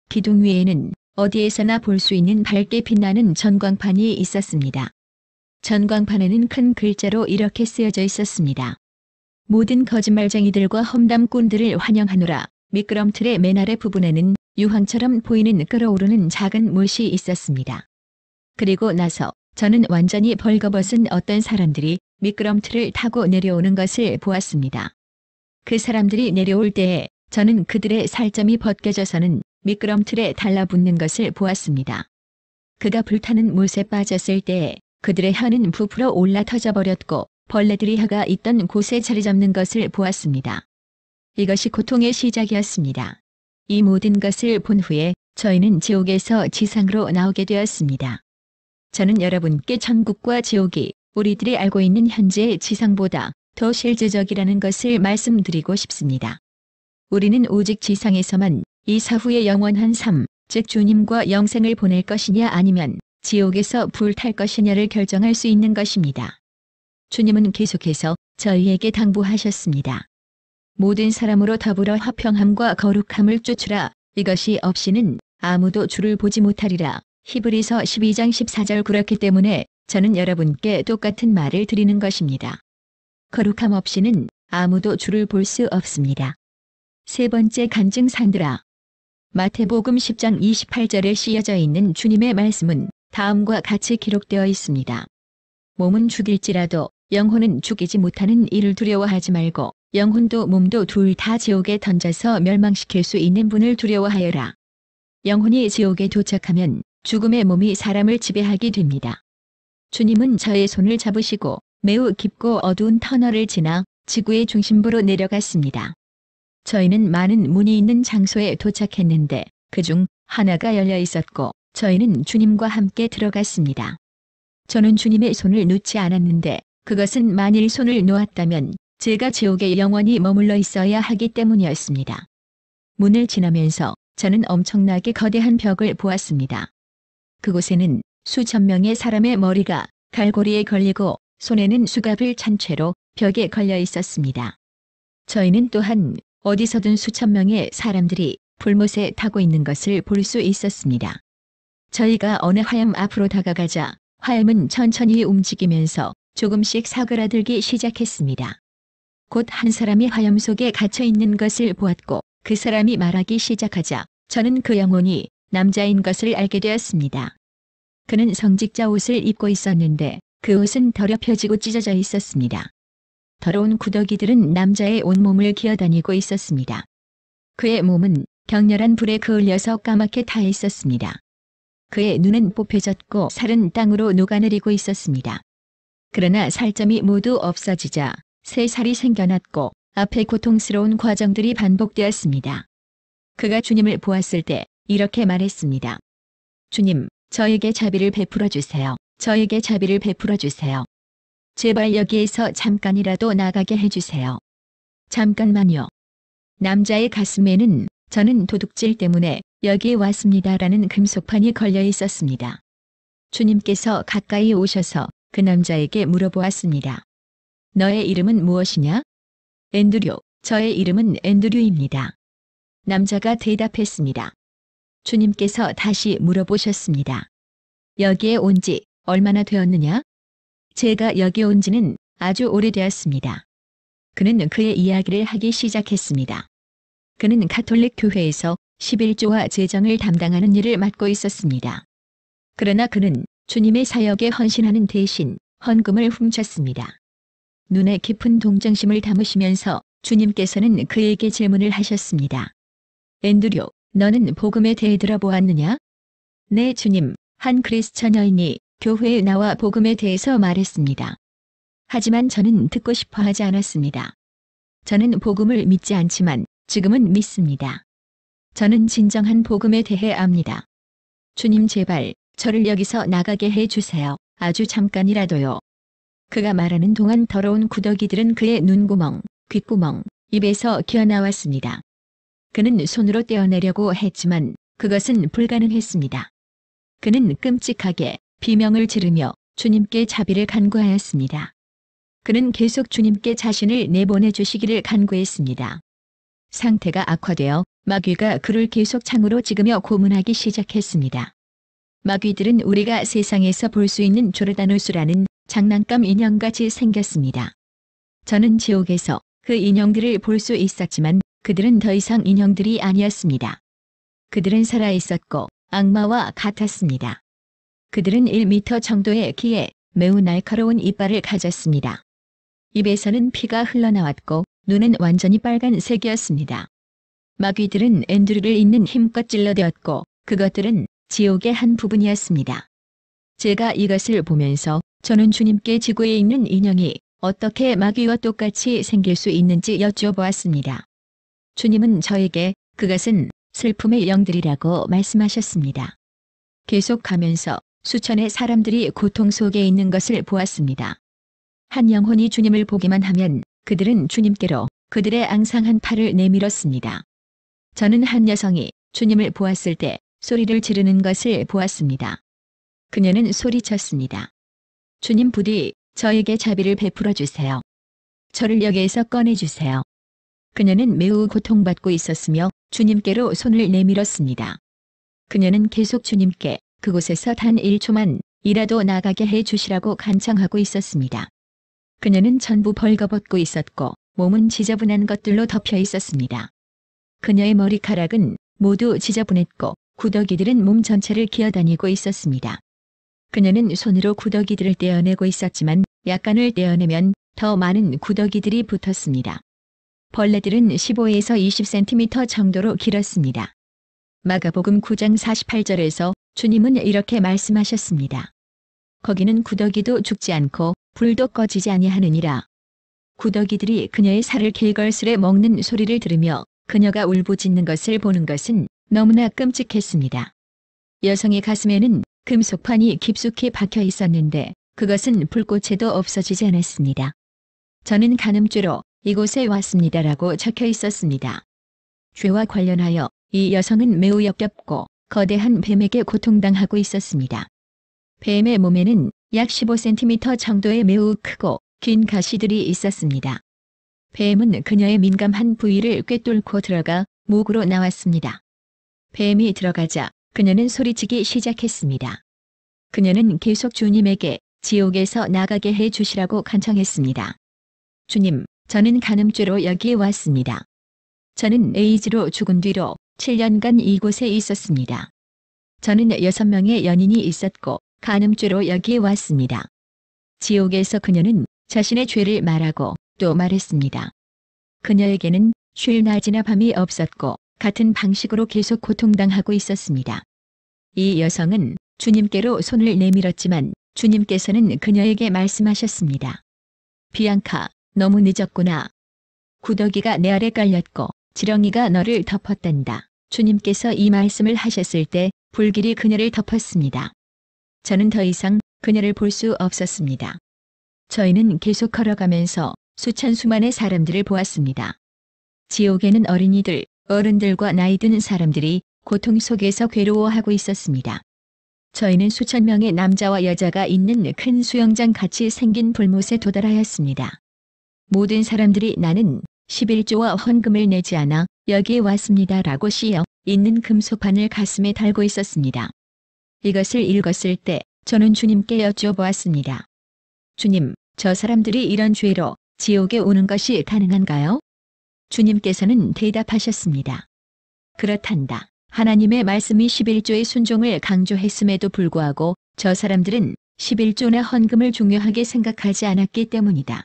기둥 위에는 어디에서나 볼 수 있는 밝게 빛나는 전광판이 있었습니다. 전광판에는 큰 글자로 이렇게 쓰여져 있었습니다. 모든 거짓말쟁이들과 험담꾼들을 환영하노라. 미끄럼틀의 맨 아래 부분에는 유황처럼 보이는 끓어오르는 작은 못이 있었습니다. 그리고 나서 저는 완전히 벌거벗은 어떤 사람들이 미끄럼틀을 타고 내려오는 것을 보았습니다. 그 사람들이 내려올 때에 저는 그들의 살점이 벗겨져서는 미끄럼틀에 달라붙는 것을 보았습니다. 그가 불타는 못에 빠졌을 때에 그들의 혀는 부풀어 올라 터져버렸고 벌레들이 혀가 있던 곳에 자리 잡는 것을 보았습니다. 이것이 고통의 시작이었습니다. 이 모든 것을 본 후에 저희는 지옥에서 지상으로 나오게 되었습니다. 저는 여러분께 천국과 지옥이 우리들이 알고 있는 현재의 지상보다 더 실제적이라는 것을 말씀드리고 싶습니다. 우리는 오직 지상에서만 이 사후의 영원한 삶, 즉 주님과 영생을 보낼 것이냐 아니면 지옥에서 불탈 것이냐를 결정할 수 있는 것입니다. 주님은 계속해서 저희에게 당부하셨습니다. 모든 사람으로 더불어 화평함과 거룩함을 쫓으라. 이것이 없이는 아무도 주를 보지 못하리라. 히브리서 12장 14절. 그렇기 때문에 저는 여러분께 똑같은 말을 드리는 것입니다. 거룩함 없이는 아무도 주를 볼 수 없습니다. 세 번째 간증사들아. 마태복음 10장 28절에 쓰여져 있는 주님의 말씀은 다음과 같이 기록되어 있습니다. 몸은 죽일지라도 영혼은 죽이지 못하는 이를 두려워하지 말고 영혼도 몸도 둘 다 지옥에 던져서 멸망시킬 수 있는 분을 두려워하여라. 영혼이 지옥에 도착하면 죽음의 몸이 사람을 지배하게 됩니다. 주님은 저의 손을 잡으시고 매우 깊고 어두운 터널을 지나 지구의 중심부로 내려갔습니다. 저희는 많은 문이 있는 장소에 도착했는데 그중 하나가 열려 있었고 저희는 주님과 함께 들어갔습니다. 저는 주님의 손을 놓지 않았는데 그것은 만일 손을 놓았다면 제가 지옥에 영원히 머물러 있어야 하기 때문이었습니다. 문을 지나면서 저는 엄청나게 거대한 벽을 보았습니다. 그곳에는 수천 명의 사람의 머리가 갈고리에 걸리고 손에는 수갑을 찬 채로 벽에 걸려 있었습니다. 저희는 또한 어디서든 수천 명의 사람들이 불못에 타고 있는 것을 볼 수 있었습니다. 저희가 어느 화염 앞으로 다가가자 화염은 천천히 움직이면서 조금씩 사그라들기 시작했습니다. 곧 한 사람이 화염 속에 갇혀 있는 것을 보았고 그 사람이 말하기 시작하자 저는 그 영혼이 남자인 것을 알게 되었습니다. 그는 성직자 옷을 입고 있었는데 그 옷은 더럽혀지고 찢어져 있었습니다. 더러운 구더기들은 남자의 온몸을 기어다니고 있었습니다. 그의 몸은 격렬한 불에 그을려서 까맣게 타 있었습니다. 그의 눈은 뽑혀졌고 살은 땅으로 녹아내리고 있었습니다. 그러나 살점이 모두 없어지자 새 살이 생겨났고 앞에 고통스러운 과정들이 반복되었습니다. 그가 주님을 보았을 때 이렇게 말했습니다. 주님, 저에게 자비를 베풀어 주세요. 저에게 자비를 베풀어 주세요. 제발 여기에서 잠깐이라도 나가게 해주세요. 잠깐만요. 남자의 가슴에는 저는 도둑질 때문에 여기에 왔습니다라는 금속판이 걸려 있었습니다. 주님께서 가까이 오셔서 그 남자에게 물어보았습니다. 너의 이름은 무엇이냐? 앤드류, 저의 이름은 앤드류입니다. 남자가 대답했습니다. 주님께서 다시 물어보셨습니다. 여기에 온 지 얼마나 되었느냐? 제가 여기 온 지는 아주 오래되었습니다. 그는 그의 이야기를 하기 시작했습니다. 그는 가톨릭 교회에서 11조와 재정을 담당하는 일을 맡고 있었습니다. 그러나 그는 주님의 사역에 헌신하는 대신 헌금을 훔쳤습니다. 눈에 깊은 동정심을 담으시면서 주님께서는 그에게 질문을 하셨습니다. 앤드류, 너는 복음에 대해 들어보았느냐? 네, 주님. 한 크리스천 여인이 교회에 나와 복음에 대해서 말했습니다. 하지만 저는 듣고 싶어 하지 않았습니다. 저는 복음을 믿지 않지만 지금은 믿습니다. 저는 진정한 복음에 대해 압니다. 주님 제발 저를 여기서 나가게 해 주세요. 아주 잠깐이라도요. 그가 말하는 동안 더러운 구더기들은 그의 눈구멍, 귓구멍, 입에서 기어나왔습니다. 그는 손으로 떼어내려고 했지만 그것은 불가능했습니다. 그는 끔찍하게 비명을 지르며 주님께 자비를 간구하였습니다. 그는 계속 주님께 자신을 내보내 주시기를 간구했습니다. 상태가 악화되어 마귀가 그를 계속 창으로 찍으며 고문하기 시작했습니다. 마귀들은 우리가 세상에서 볼 수 있는 조르다누스라는 장난감 인형같이 생겼습니다. 저는 지옥에서 그 인형들을 볼 수 있었지만 그들은 더 이상 인형들이 아니었습니다. 그들은 살아있었고 악마와 같았습니다. 그들은 1m 정도의 키에 매우 날카로운 이빨을 가졌습니다. 입에서는 피가 흘러나왔고 눈은 완전히 빨간색이었습니다. 마귀들은 앤드류를 있는 힘껏 찔러대었고 그것들은 지옥의 한 부분이었습니다. 제가 이것을 보면서 저는 주님께 지구에 있는 인형이 어떻게 마귀와 똑같이 생길 수 있는지 여쭤보았습니다. 주님은 저에게 그것은 슬픔의 영들이라고 말씀하셨습니다. 계속 가면서 수천의 사람들이 고통 속에 있는 것을 보았습니다. 한 영혼이 주님을 보기만 하면 그들은 주님께로 그들의 앙상한 팔을 내밀었습니다. 저는 한 여성이 주님을 보았을 때 소리를 지르는 것을 보았습니다. 그녀는 소리쳤습니다. 주님 부디 저에게 자비를 베풀어 주세요. 저를 여기에서 꺼내주세요. 그녀는 매우 고통받고 있었으며 주님께로 손을 내밀었습니다. 그녀는 계속 주님께 그곳에서 단 1초만 이라도 나가게 해 주시라고 간청하고 있었습니다. 그녀는 전부 벌거벗고 있었고 몸은 지저분한 것들로 덮여 있었습니다. 그녀의 머리카락은 모두 지저분했고 구더기들은 몸 전체를 기어다니고 있었습니다. 그녀는 손으로 구더기들을 떼어내고 있었지만 약간을 떼어내면 더 많은 구더기들이 붙었습니다. 벌레들은 15에서 20cm 정도로 길었습니다. 마가복음 9장 48절에서 주님은 이렇게 말씀하셨습니다. 거기는 구더기도 죽지 않고 불도 꺼지지 아니하느니라. 구더기들이 그녀의 살을 길걸스레 먹는 소리를 들으며 그녀가 울부짖는 것을 보는 것은 너무나 끔찍했습니다. 여성의 가슴에는 금속판이 깊숙이 박혀 있었는데 그것은 불꽃에도 없어지지 않았습니다. 저는 간음죄로 이곳에 왔습니다라고 적혀 있었습니다. 죄와 관련하여 이 여성은 매우 역겹고 거대한 뱀에게 고통당하고 있었습니다. 뱀의 몸에는 약 15cm 정도의 매우 크고 긴 가시들이 있었습니다. 뱀은 그녀의 민감한 부위를 꿰뚫고 들어가 목으로 나왔습니다. 뱀이 들어가자 그녀는 소리치기 시작했습니다. 그녀는 계속 주님에게 지옥에서 나가게 해 주시라고 간청했습니다. 주님, 저는 간음죄로 여기에 왔습니다. 저는 에이즈로 죽은 뒤로 7년간 이곳에 있었습니다. 저는 6명의 연인이 있었고 간음죄로 여기에 왔습니다. 지옥에서 그녀는 자신의 죄를 말하고 또 말했습니다. 그녀에게는 쉴 낮이나 밤이 없었고 같은 방식으로 계속 고통당하고 있었습니다. 이 여성은 주님께로 손을 내밀었지만 주님께서는 그녀에게 말씀하셨습니다. 비앙카, 너무 늦었구나. 구더기가 내 아래 깔렸고 지렁이가 너를 덮었단다. 주님께서 이 말씀을 하셨을 때 불길이 그녀를 덮었습니다. 저는 더 이상 그녀를 볼 수 없었습니다. 저희는 계속 걸어가면서 수천 수만의 사람들을 보았습니다. 지옥에는 어린이들, 어른들과 나이 든 사람들이 고통 속에서 괴로워하고 있었습니다. 저희는 수천 명의 남자와 여자가 있는 큰 수영장 같이 생긴 불못에 도달하였습니다. 모든 사람들이 나는 11조와 헌금을 내지 않아 여기에 왔습니다라고 씌어 있는 금속판을 가슴에 달고 있었습니다. 이것을 읽었을 때 저는 주님께 여쭤보았습니다. 주님, 저 사람들이 이런 죄로 지옥에 오는 것이 가능한가요? 주님께서는 대답하셨습니다. 그렇단다. 하나님의 말씀이 11조의 순종을 강조했음에도 불구하고 저 사람들은 11조나 헌금을 중요하게 생각하지 않았기 때문이다.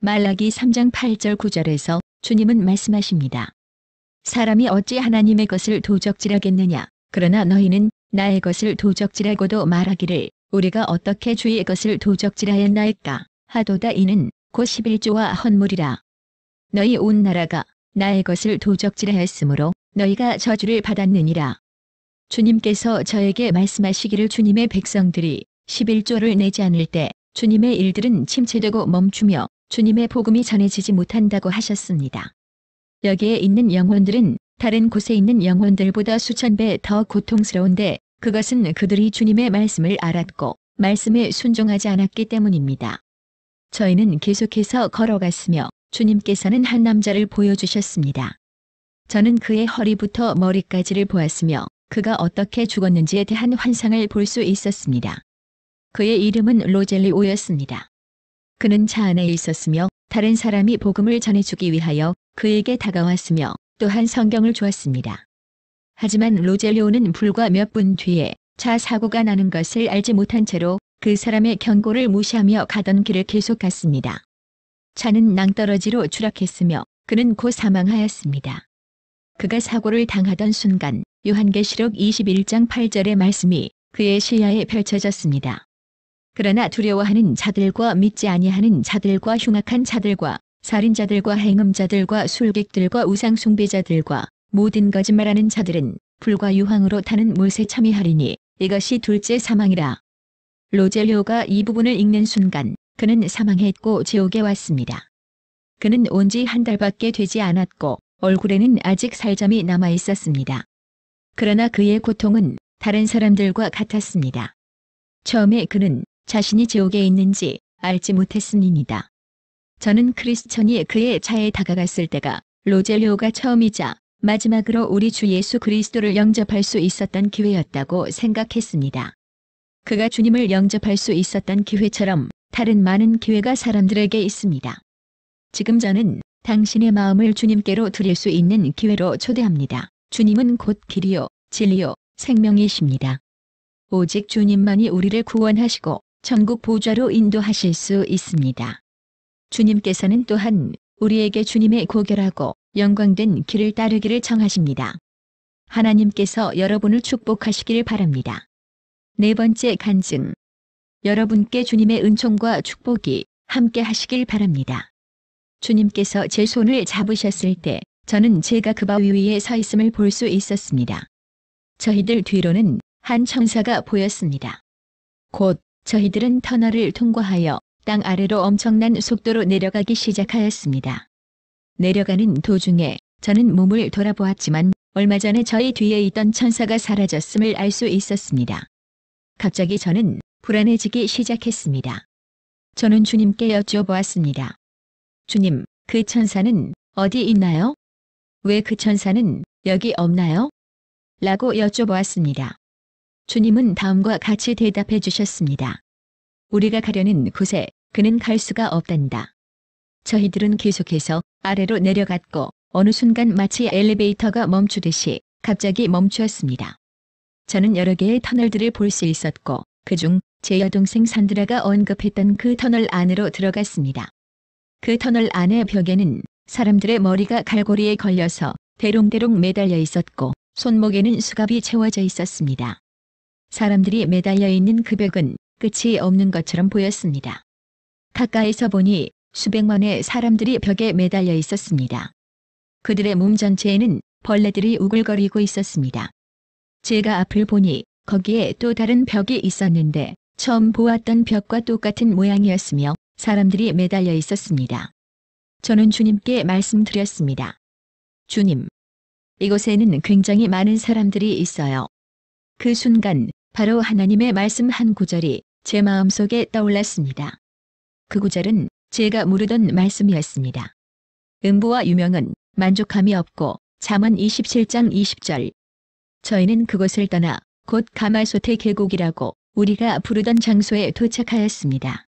말라기 3장 8절 9절에서 주님은 말씀하십니다. 사람이 어찌 하나님의 것을 도적질하겠느냐. 그러나 너희는 나의 것을 도적질하고도 말하기를 우리가 어떻게 주의 것을 도적질하였나이까 하도다. 이는 곧 11조와 헌물이라. 너희 온 나라가 나의 것을 도적질하였으므로 너희가 저주를 받았느니라. 주님께서 저에게 말씀하시기를 주님의 백성들이 11조를 내지 않을 때 주님의 일들은 침체되고 멈추며 주님의 복음이 전해지지 못한다고 하셨습니다. 여기에 있는 영혼들은 다른 곳에 있는 영혼들보다 수천 배 더 고통스러운데 그것은 그들이 주님의 말씀을 알았고 말씀에 순종하지 않았기 때문입니다. 저희는 계속해서 걸어갔으며 주님께서는 한 남자를 보여주셨습니다. 저는 그의 허리부터 머리까지를 보았으며 그가 어떻게 죽었는지에 대한 환상을 볼 수 있었습니다. 그의 이름은 로젤리오였습니다. 그는 차 안에 있었으며 다른 사람이 복음을 전해주기 위하여 그에게 다가왔으며 또한 성경을 주었습니다. 하지만 로젤리오는 불과 몇 분 뒤에 차 사고가 나는 것을 알지 못한 채로 그 사람의 경고를 무시하며 가던 길을 계속 갔습니다. 차는 낭떠러지로 추락했으며 그는 곧 사망하였습니다. 그가 사고를 당하던 순간 요한계시록 21장 8절의 말씀이 그의 시야에 펼쳐졌습니다. 그러나 두려워하는 자들과 믿지 아니하는 자들과 흉악한 자들과 살인자들과 행음자들과 술객들과 우상숭배자들과 모든 거짓말하는 자들은 불과 유황으로 타는 못에 참여하리니 이것이 둘째 사망이라. 로젤료가 이 부분을 읽는 순간 그는 사망했고 지옥에 왔습니다. 그는 온 지 한 달밖에 되지 않았고 얼굴에는 아직 살점이 남아 있었습니다. 그러나 그의 고통은 다른 사람들과 같았습니다. 처음에 그는 자신이 지옥에 있는지 알지 못했음입니다. 저는 크리스천이 그의 차에 다가갔을 때가 로젤료가 처음이자 마지막으로 우리 주 예수 그리스도를 영접할 수 있었던 기회였다고 생각했습니다. 그가 주님을 영접할 수 있었던 기회처럼 다른 많은 기회가 사람들에게 있습니다. 지금 저는 당신의 마음을 주님께로 드릴 수 있는 기회로 초대합니다. 주님은 곧 길이요, 진리요, 생명이십니다. 오직 주님만이 우리를 구원하시고 천국 보좌로 인도하실 수 있습니다. 주님께서는 또한 우리에게 주님의 고결하고 영광된 길을 따르기를 청하십니다. 하나님께서 여러분을 축복하시길 바랍니다. 네 번째 간증. 여러분께 주님의 은총과 축복이 함께 하시길 바랍니다. 주님께서 제 손을 잡으셨을 때 저는 제가 그 바위 위에 서 있음을 볼 수 있었습니다. 저희들 뒤로는 한 천사가 보였습니다. 곧 저희들은 터널을 통과하여 땅 아래로 엄청난 속도로 내려가기 시작하였습니다. 내려가는 도중에 저는 몸을 돌아보았지만 얼마 전에 저희 뒤에 있던 천사가 사라졌음을 알 수 있었습니다. 갑자기 저는 불안해지기 시작했습니다. 저는 주님께 여쭤보았습니다. 주님, 그 천사는 어디 있나요? 왜 그 천사는 여기 없나요? 라고 여쭤보았습니다. 주님은 다음과 같이 대답해 주셨습니다. 우리가 가려는 곳에 그는 갈 수가 없단다. 저희들은 계속해서 아래로 내려갔고 어느 순간 마치 엘리베이터가 멈추듯이 갑자기 멈추었습니다. 저는 여러 개의 터널들을 볼 수 있었고 그중 제 여동생 산드라가 언급했던 그 터널 안으로 들어갔습니다. 그 터널 안의 벽에는 사람들의 머리가 갈고리에 걸려서 대롱대롱 매달려 있었고 손목에는 수갑이 채워져 있었습니다. 사람들이 매달려 있는 그 벽은 끝이 없는 것처럼 보였습니다. 가까이서 보니 수백만의 사람들이 벽에 매달려 있었습니다. 그들의 몸 전체에는 벌레들이 우글거리고 있었습니다. 제가 앞을 보니 거기에 또 다른 벽이 있었는데 처음 보았던 벽과 똑같은 모양이었으며 사람들이 매달려 있었습니다. 저는 주님께 말씀드렸습니다. 주님, 이곳에는 굉장히 많은 사람들이 있어요. 그 순간 바로 하나님의 말씀 한 구절이 제 마음속에 떠올랐습니다. 그 구절은 제가 모르던 말씀이었습니다. 음부와 유명은 만족함이 없고 잠언 27장 20절. 저희는 그곳을 떠나 곧 가마솥의 계곡이라고 우리가 부르던 장소에 도착하였습니다.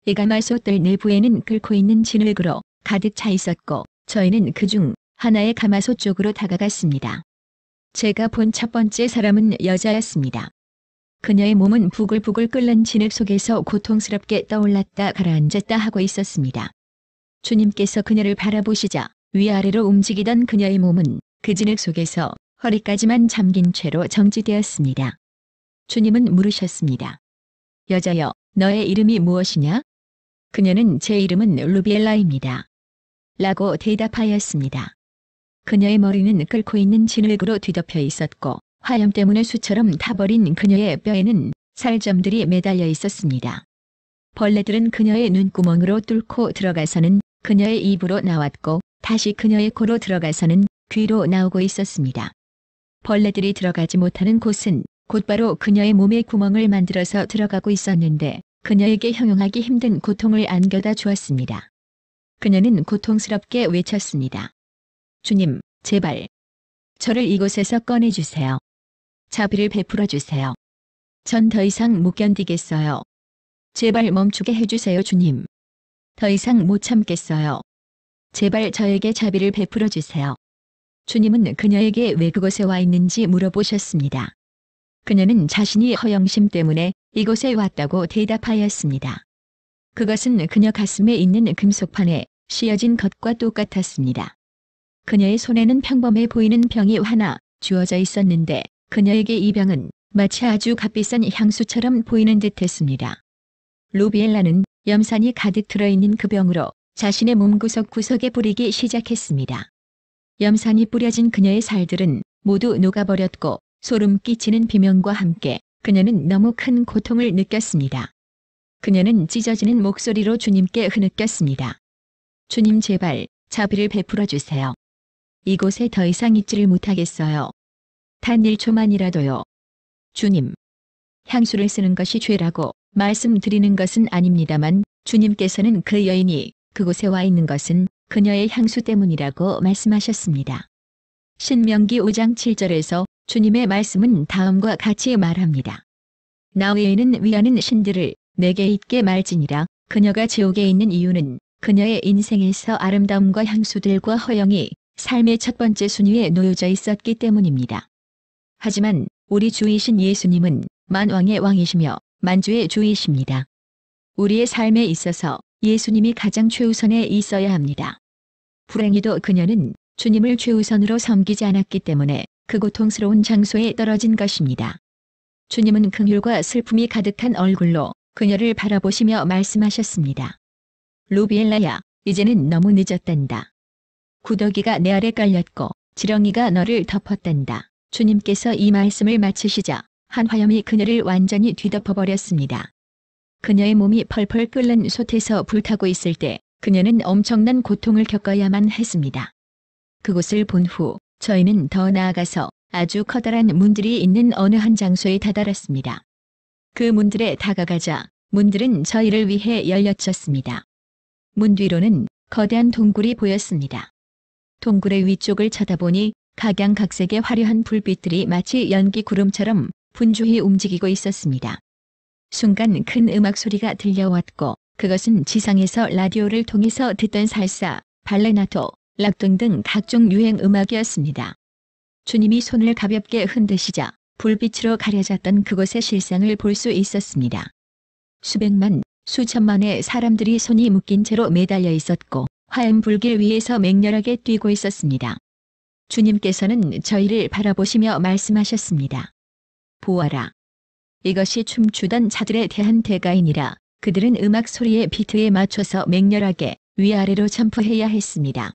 이 가마솥들 내부에는 끓고 있는 진흙으로 가득 차 있었고 저희는 그중 하나의 가마솥 쪽으로 다가갔습니다. 제가 본 첫 번째 사람은 여자였습니다. 그녀의 몸은 부글부글 끓는 진흙 속에서 고통스럽게 떠올랐다 가라앉았다 하고 있었습니다. 주님께서 그녀를 바라보시자 위아래로 움직이던 그녀의 몸은 그 진흙 속에서 허리까지만 잠긴 채로 정지되었습니다. 주님은 물으셨습니다. 여자여, 너의 이름이 무엇이냐? 그녀는 제 이름은 루비엘라입니다. 라고 대답하였습니다. 그녀의 머리는 끓고 있는 진흙으로 뒤덮여 있었고 화염 때문에 수처럼 타버린 그녀의 뼈에는 살점들이 매달려 있었습니다. 벌레들은 그녀의 눈구멍으로 뚫고 들어가서는 그녀의 입으로 나왔고 다시 그녀의 코로 들어가서는 귀로 나오고 있었습니다. 벌레들이 들어가지 못하는 곳은 곧바로 그녀의 몸에 구멍을 만들어서 들어가고 있었는데 그녀에게 형용하기 힘든 고통을 안겨다 주었습니다. 그녀는 고통스럽게 외쳤습니다. 주님, 제발 저를 이곳에서 꺼내주세요. 자비를 베풀어 주세요. 전 더 이상 못 견디겠어요. 제발 멈추게 해주세요, 주님. 더 이상 못 참겠어요. 제발 저에게 자비를 베풀어 주세요. 주님은 그녀에게 왜 그곳에 와 있는지 물어보셨습니다. 그녀는 자신이 허영심 때문에 이곳에 왔다고 대답하였습니다. 그것은 그녀 가슴에 있는 금속판에 씌어진 것과 똑같았습니다. 그녀의 손에는 평범해 보이는 병이 하나 주어져 있었는데 그녀에게 이 병은 마치 아주 값비싼 향수처럼 보이는 듯했습니다. 루비엘라는 염산이 가득 들어있는 그 병으로 자신의 몸 구석구석에 뿌리기 시작했습니다. 염산이 뿌려진 그녀의 살들은 모두 녹아버렸고 소름 끼치는 비명과 함께 그녀는 너무 큰 고통을 느꼈습니다. 그녀는 찢어지는 목소리로 주님께 흐느꼈습니다. 주님, 제발 자비를 베풀어 주세요. 이곳에 더 이상 있지를 못하겠어요. 단 1초만이라도요. 주님. 향수를 쓰는 것이 죄라고 말씀드리는 것은 아닙니다만 주님께서는 그 여인이 그곳에 와 있는 것은 그녀의 향수 때문이라고 말씀하셨습니다. 신명기 5장 7절에서 주님의 말씀은 다음과 같이 말합니다. 나 외에는 위하는 신들을 내게 있게 말지니라. 그녀가 지옥에 있는 이유는 그녀의 인생에서 아름다움과 향수들과 허영이 삶의 첫 번째 순위에 놓여져 있었기 때문입니다. 하지만 우리 주이신 예수님은 만왕의 왕이시며 만주의 주이십니다. 우리의 삶에 있어서 예수님이 가장 최우선에 있어야 합니다. 불행히도 그녀는 주님을 최우선으로 섬기지 않았기 때문에 그 고통스러운 장소에 떨어진 것입니다. 주님은 긍휼과 슬픔이 가득한 얼굴로 그녀를 바라보시며 말씀하셨습니다. 루비엘라야, 이제는 너무 늦었단다. 구더기가 내 아래 깔렸고 지렁이가 너를 덮었단다. 주님께서 이 말씀을 마치시자 한 화염이 그녀를 완전히 뒤덮어버렸습니다. 그녀의 몸이 펄펄 끓는 솥에서 불타고 있을 때 그녀는 엄청난 고통을 겪어야만 했습니다. 그곳을 본 후 저희는 더 나아가서 아주 커다란 문들이 있는 어느 한 장소에 다다랐습니다. 그 문들에 다가가자 문들은 저희를 위해 열려졌습니다. 문 뒤로는 거대한 동굴이 보였습니다. 동굴의 위쪽을 쳐다보니 각양각색의 화려한 불빛들이 마치 연기 구름처럼 분주히 움직이고 있었습니다. 순간 큰 음악 소리가 들려왔고 그것은 지상에서 라디오를 통해서 듣던 살사, 발레나토, 락 등등 각종 유행 음악이었습니다. 주님이 손을 가볍게 흔드시자 불빛으로 가려졌던 그곳의 실상을 볼 수 있었습니다. 수백만, 수천만의 사람들이 손이 묶인 채로 매달려 있었고 화염 불길 위에서 맹렬하게 뛰고 있었습니다. 주님께서는 저희를 바라보시며 말씀하셨습니다. 보아라. 이것이 춤추던 자들에 대한 대가이니라. 그들은 음악 소리의 비트에 맞춰서 맹렬하게 위아래로 점프해야 했습니다.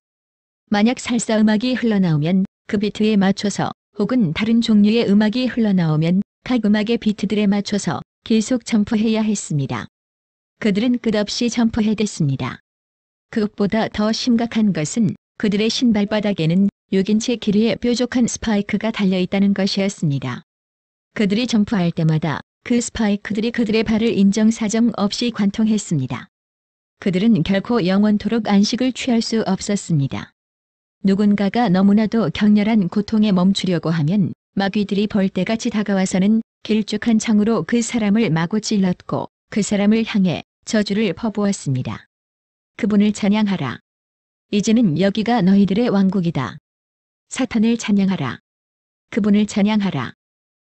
만약 살사 음악이 흘러나오면 그 비트에 맞춰서 혹은 다른 종류의 음악이 흘러나오면 각 음악의 비트들에 맞춰서 계속 점프해야 했습니다. 그들은 끝없이 점프해댔습니다. 그것보다 더 심각한 것은 그들의 신발바닥에는 6인치 길이의 뾰족한 스파이크가 달려있다는 것이었습니다. 그들이 점프할 때마다 그 스파이크들이 그들의 발을 인정사정 없이 관통했습니다. 그들은 결코 영원토록 안식을 취할 수 없었습니다. 누군가가 너무나도 격렬한 고통에 멈추려고 하면 마귀들이 벌떼같이 다가와서는 길쭉한 창으로 그 사람을 마구 찔렀고 그 사람을 향해 저주를 퍼부었습니다. 그분을 찬양하라. 이제는 여기가 너희들의 왕국이다. 사탄을 찬양하라. 그분을 찬양하라.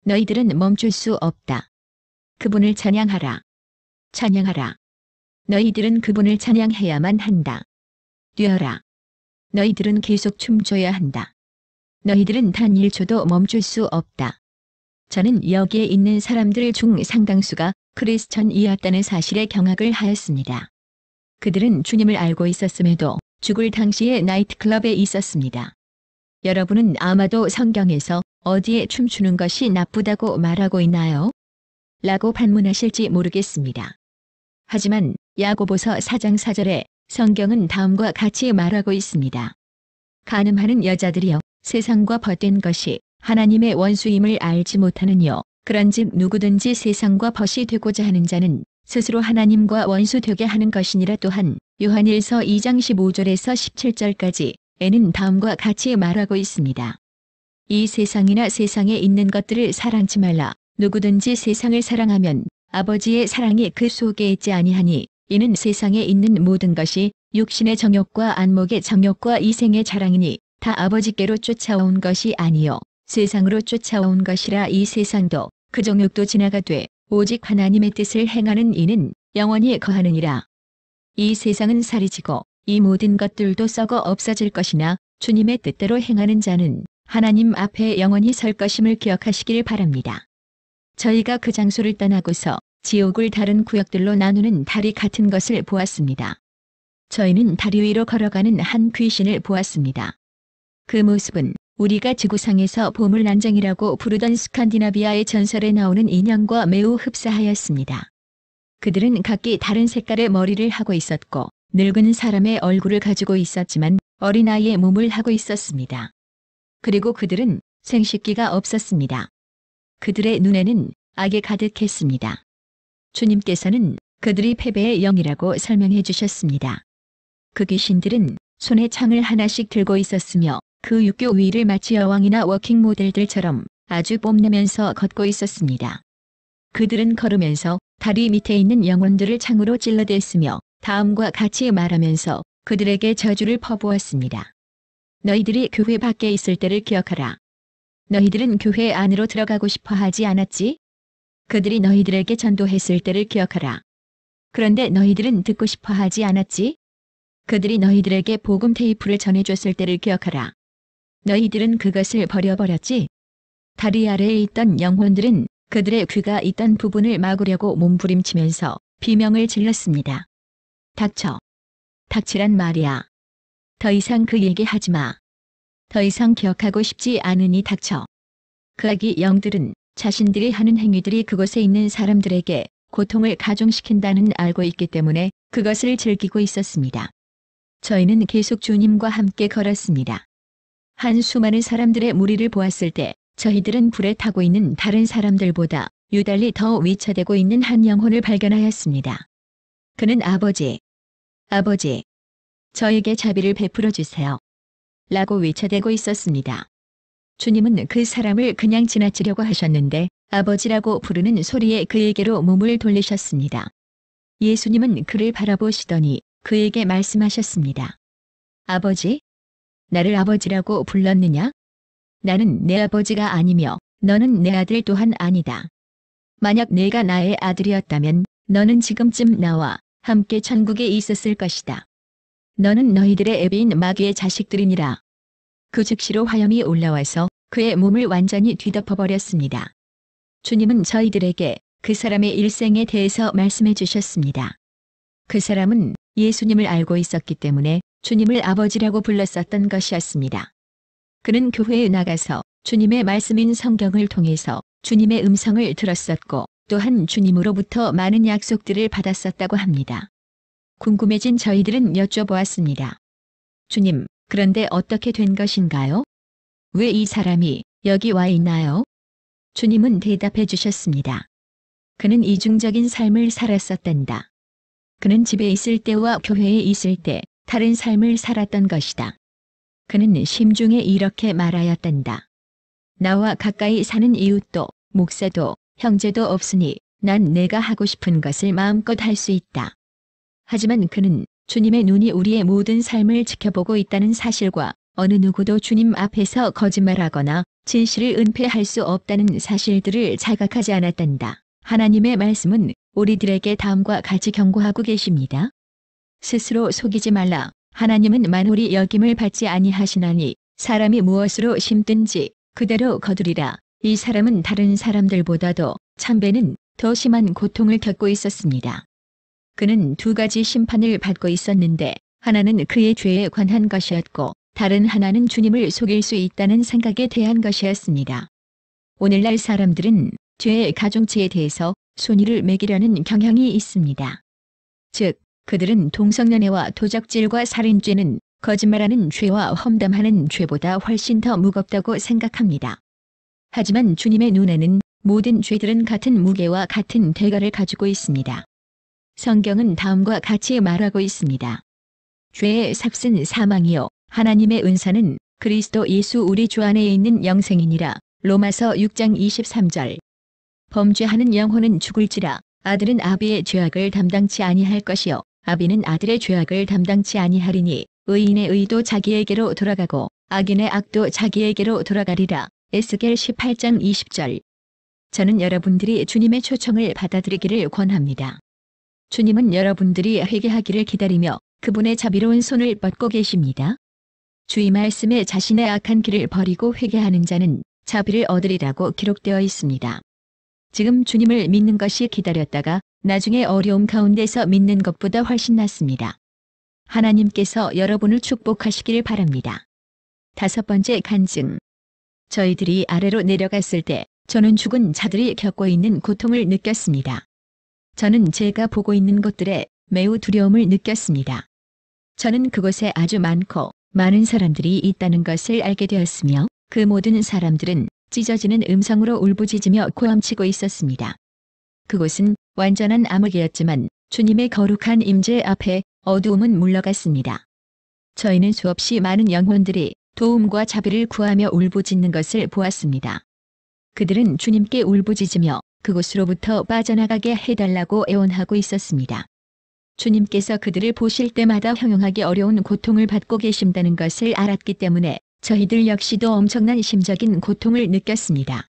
너희들은 멈출 수 없다. 그분을 찬양하라. 찬양하라. 너희들은 그분을 찬양해야만 한다. 뛰어라. 너희들은 계속 춤춰야 한다. 너희들은 단 1초도 멈출 수 없다. 저는 여기에 있는 사람들 중 상당수가 크리스천이었다는 사실에 경악을 하였습니다. 그들은 주님을 알고 있었음에도 죽을 당시에 나이트클럽에 있었습니다. 여러분은 아마도 성경에서 어디에 춤추는 것이 나쁘다고 말하고 있나요? 라고 반문하실지 모르겠습니다. 하지만 야고보서 4장 4절에 성경은 다음과 같이 말하고 있습니다. 간음하는 여자들이여, 세상과 벗된 것이 하나님의 원수임을 알지 못하느뇨. 그런즉 누구든지 세상과 벗이 되고자 하는 자는 스스로 하나님과 원수 되게 하는 것이니라. 또한 요한일서 2장 15절에서 17절까지 에는 다음과 같이 말하고 있습니다. 이 세상이나 세상에 있는 것들을 사랑치 말라. 누구든지 세상을 사랑하면 아버지의 사랑이 그 속에 있지 아니하니 이는 세상에 있는 모든 것이 육신의 정욕과 안목의 정욕과 이생의 자랑이니 다 아버지께로 쫓아온 것이 아니요 세상으로 쫓아온 것이라. 이 세상도 그 정욕도 지나가되 오직 하나님의 뜻을 행하는 이는 영원히 거하느니라. 이 세상은 사리지고 이 모든 것들도 썩어 없어질 것이나 주님의 뜻대로 행하는 자는 하나님 앞에 영원히 설 것임을 기억하시길 바랍니다. 저희가 그 장소를 떠나고서 지옥을 다른 구역들로 나누는 다리 같은 것을 보았습니다. 저희는 다리 위로 걸어가는 한 귀신을 보았습니다. 그 모습은 우리가 지구상에서 보물난쟁이라고 부르던 스칸디나비아의 전설에 나오는 인형과 매우 흡사하였습니다. 그들은 각기 다른 색깔의 머리를 하고 있었고 늙은 사람의 얼굴을 가지고 있었지만 어린아이의 몸을 하고 있었습니다. 그리고 그들은 생식기가 없었습니다. 그들의 눈에는 악이 가득했습니다. 주님께서는 그들이 패배의 영이라고 설명해 주셨습니다. 그 귀신들은 손에 창을 하나씩 들고 있었으며 그 육교 위를 마치 여왕이나 워킹 모델들처럼 아주 뽐내면서 걷고 있었습니다. 그들은 걸으면서 다리 밑에 있는 영혼들을 창으로 찔러댔으며 다음과 같이 말하면서 그들에게 저주를 퍼부었습니다. 너희들이 교회 밖에 있을 때를 기억하라. 너희들은 교회 안으로 들어가고 싶어 하지 않았지? 그들이 너희들에게 전도했을 때를 기억하라. 그런데 너희들은 듣고 싶어 하지 않았지? 그들이 너희들에게 복음 테이프를 전해줬을 때를 기억하라. 너희들은 그것을 버려버렸지? 다리 아래에 있던 영혼들은 그들의 귀가 있던 부분을 막으려고 몸부림치면서 비명을 질렀습니다. 닥쳐. 닥치란 말이야. 더 이상 그 얘기 하지 마. 더 이상 기억하고 싶지 않으니 닥쳐. 그 악의 영들은 자신들이 하는 행위들이 그곳에 있는 사람들에게 고통을 가중시킨다는 알고 있기 때문에 그것을 즐기고 있었습니다. 저희는 계속 주님과 함께 걸었습니다. 한 수많은 사람들의 무리를 보았을 때 저희들은 불에 타고 있는 다른 사람들보다 유달리 더 위쳐대고 있는 한 영혼을 발견하였습니다. 그는 아버지, 저에게 자비를 베풀어 주세요. 라고 위쳐대고 있었습니다. 주님은 그 사람을 그냥 지나치려고 하셨는데 아버지라고 부르는 소리에 그에게로 몸을 돌리셨습니다. 예수님은 그를 바라보시더니 그에게 말씀하셨습니다. 아버지? 나를 아버지라고 불렀느냐? 나는 내 아버지가 아니며 너는 내 아들 또한 아니다. 만약 내가 나의 아들이었다면 너는 지금쯤 나와 함께 천국에 있었을 것이다. 너는 너희들의 애비인 마귀의 자식들이니라. 그 즉시로 화염이 올라와서 그의 몸을 완전히 뒤덮어버렸습니다. 주님은 저희들에게 그 사람의 일생에 대해서 말씀해 주셨습니다. 그 사람은 예수님을 알고 있었기 때문에 주님을 아버지라고 불렀었던 것이었습니다. 그는 교회에 나가서 주님의 말씀인 성경을 통해서 주님의 음성을 들었었고 또한 주님으로부터 많은 약속들을 받았었다고 합니다. 궁금해진 저희들은 여쭤보았습니다. 주님, 그런데 어떻게 된 것인가요? 왜 이 사람이 여기 와 있나요? 주님은 대답해 주셨습니다. 그는 이중적인 삶을 살았었단다. 그는 집에 있을 때와 교회에 있을 때 다른 삶을 살았던 것이다. 그는 심중에 이렇게 말하였단다. 나와 가까이 사는 이웃도 목사도 형제도 없으니 난 내가 하고 싶은 것을 마음껏 할 수 있다. 하지만 그는 주님의 눈이 우리의 모든 삶을 지켜보고 있다는 사실과 어느 누구도 주님 앞에서 거짓말하거나 진실을 은폐할 수 없다는 사실들을 자각하지 않았단다. 하나님의 말씀은 우리들에게 다음과 같이 경고하고 계십니다. 스스로 속이지 말라. 하나님은 만홀이 여김을 받지 아니하시나니 사람이 무엇으로 심든지 그대로 거두리라. 이 사람은 다른 사람들보다도 천배는 더 심한 고통을 겪고 있었습니다. 그는 두 가지 심판을 받고 있었는데 하나는 그의 죄에 관한 것이었고 다른 하나는 주님을 속일 수 있다는 생각에 대한 것이었습니다. 오늘날 사람들은 죄의 가중치에 대해서 순위를 매기려는 경향이 있습니다. 즉, 그들은 동성연애와 도적질과 살인죄는 거짓말하는 죄와 험담하는 죄보다 훨씬 더 무겁다고 생각합니다. 하지만 주님의 눈에는 모든 죄들은 같은 무게와 같은 대가를 가지고 있습니다. 성경은 다음과 같이 말하고 있습니다. 죄의 삭은 사망이요 하나님의 은사는 그리스도 예수 우리 주 안에 있는 영생이니라. 로마서 6장 23절. 범죄하는 영혼은 죽을지라. 아들은 아비의 죄악을 담당치 아니할 것이요 아비는 아들의 죄악을 담당치 아니하리니 의인의 의도 자기에게로 돌아가고 악인의 악도 자기에게로 돌아가리라. 에스겔 18장 20절. 저는 여러분들이 주님의 초청을 받아들이기를 권합니다. 주님은 여러분들이 회개하기를 기다리며 그분의 자비로운 손을 뻗고 계십니다. 주의 말씀에 자신의 악한 길을 버리고 회개하는 자는 자비를 얻으리라고 기록되어 있습니다. 지금 주님을 믿는 것이 기다렸다가 나중에 어려움 가운데서 믿는 것보다 훨씬 낫습니다. 하나님께서 여러분을 축복하시길 바랍니다. 5번째 간증. 저희들이 아래로 내려갔을 때 저는 죽은 자들이 겪고 있는 고통을 느꼈습니다. 저는 제가 보고 있는 곳들에 매우 두려움을 느꼈습니다. 저는 그곳에 아주 많은 사람들이 있다는 것을 알게 되었으며 그 모든 사람들은 찢어지는 음성으로 울부짖으며 고함치고 있었습니다. 그곳은 완전한 암흑이었지만 주님의 거룩한 임재 앞에 어두움은 물러갔습니다. 저희는 수없이 많은 영혼들이 도움과 자비를 구하며 울부짖는 것을 보았습니다. 그들은 주님께 울부짖으며 그곳으로부터 빠져나가게 해달라고 애원하고 있었습니다. 주님께서 그들을 보실 때마다 형용하기 어려운 고통을 받고 계신다는 것을 알았기 때문에 저희들 역시도 엄청난 심적인 고통을 느꼈습니다.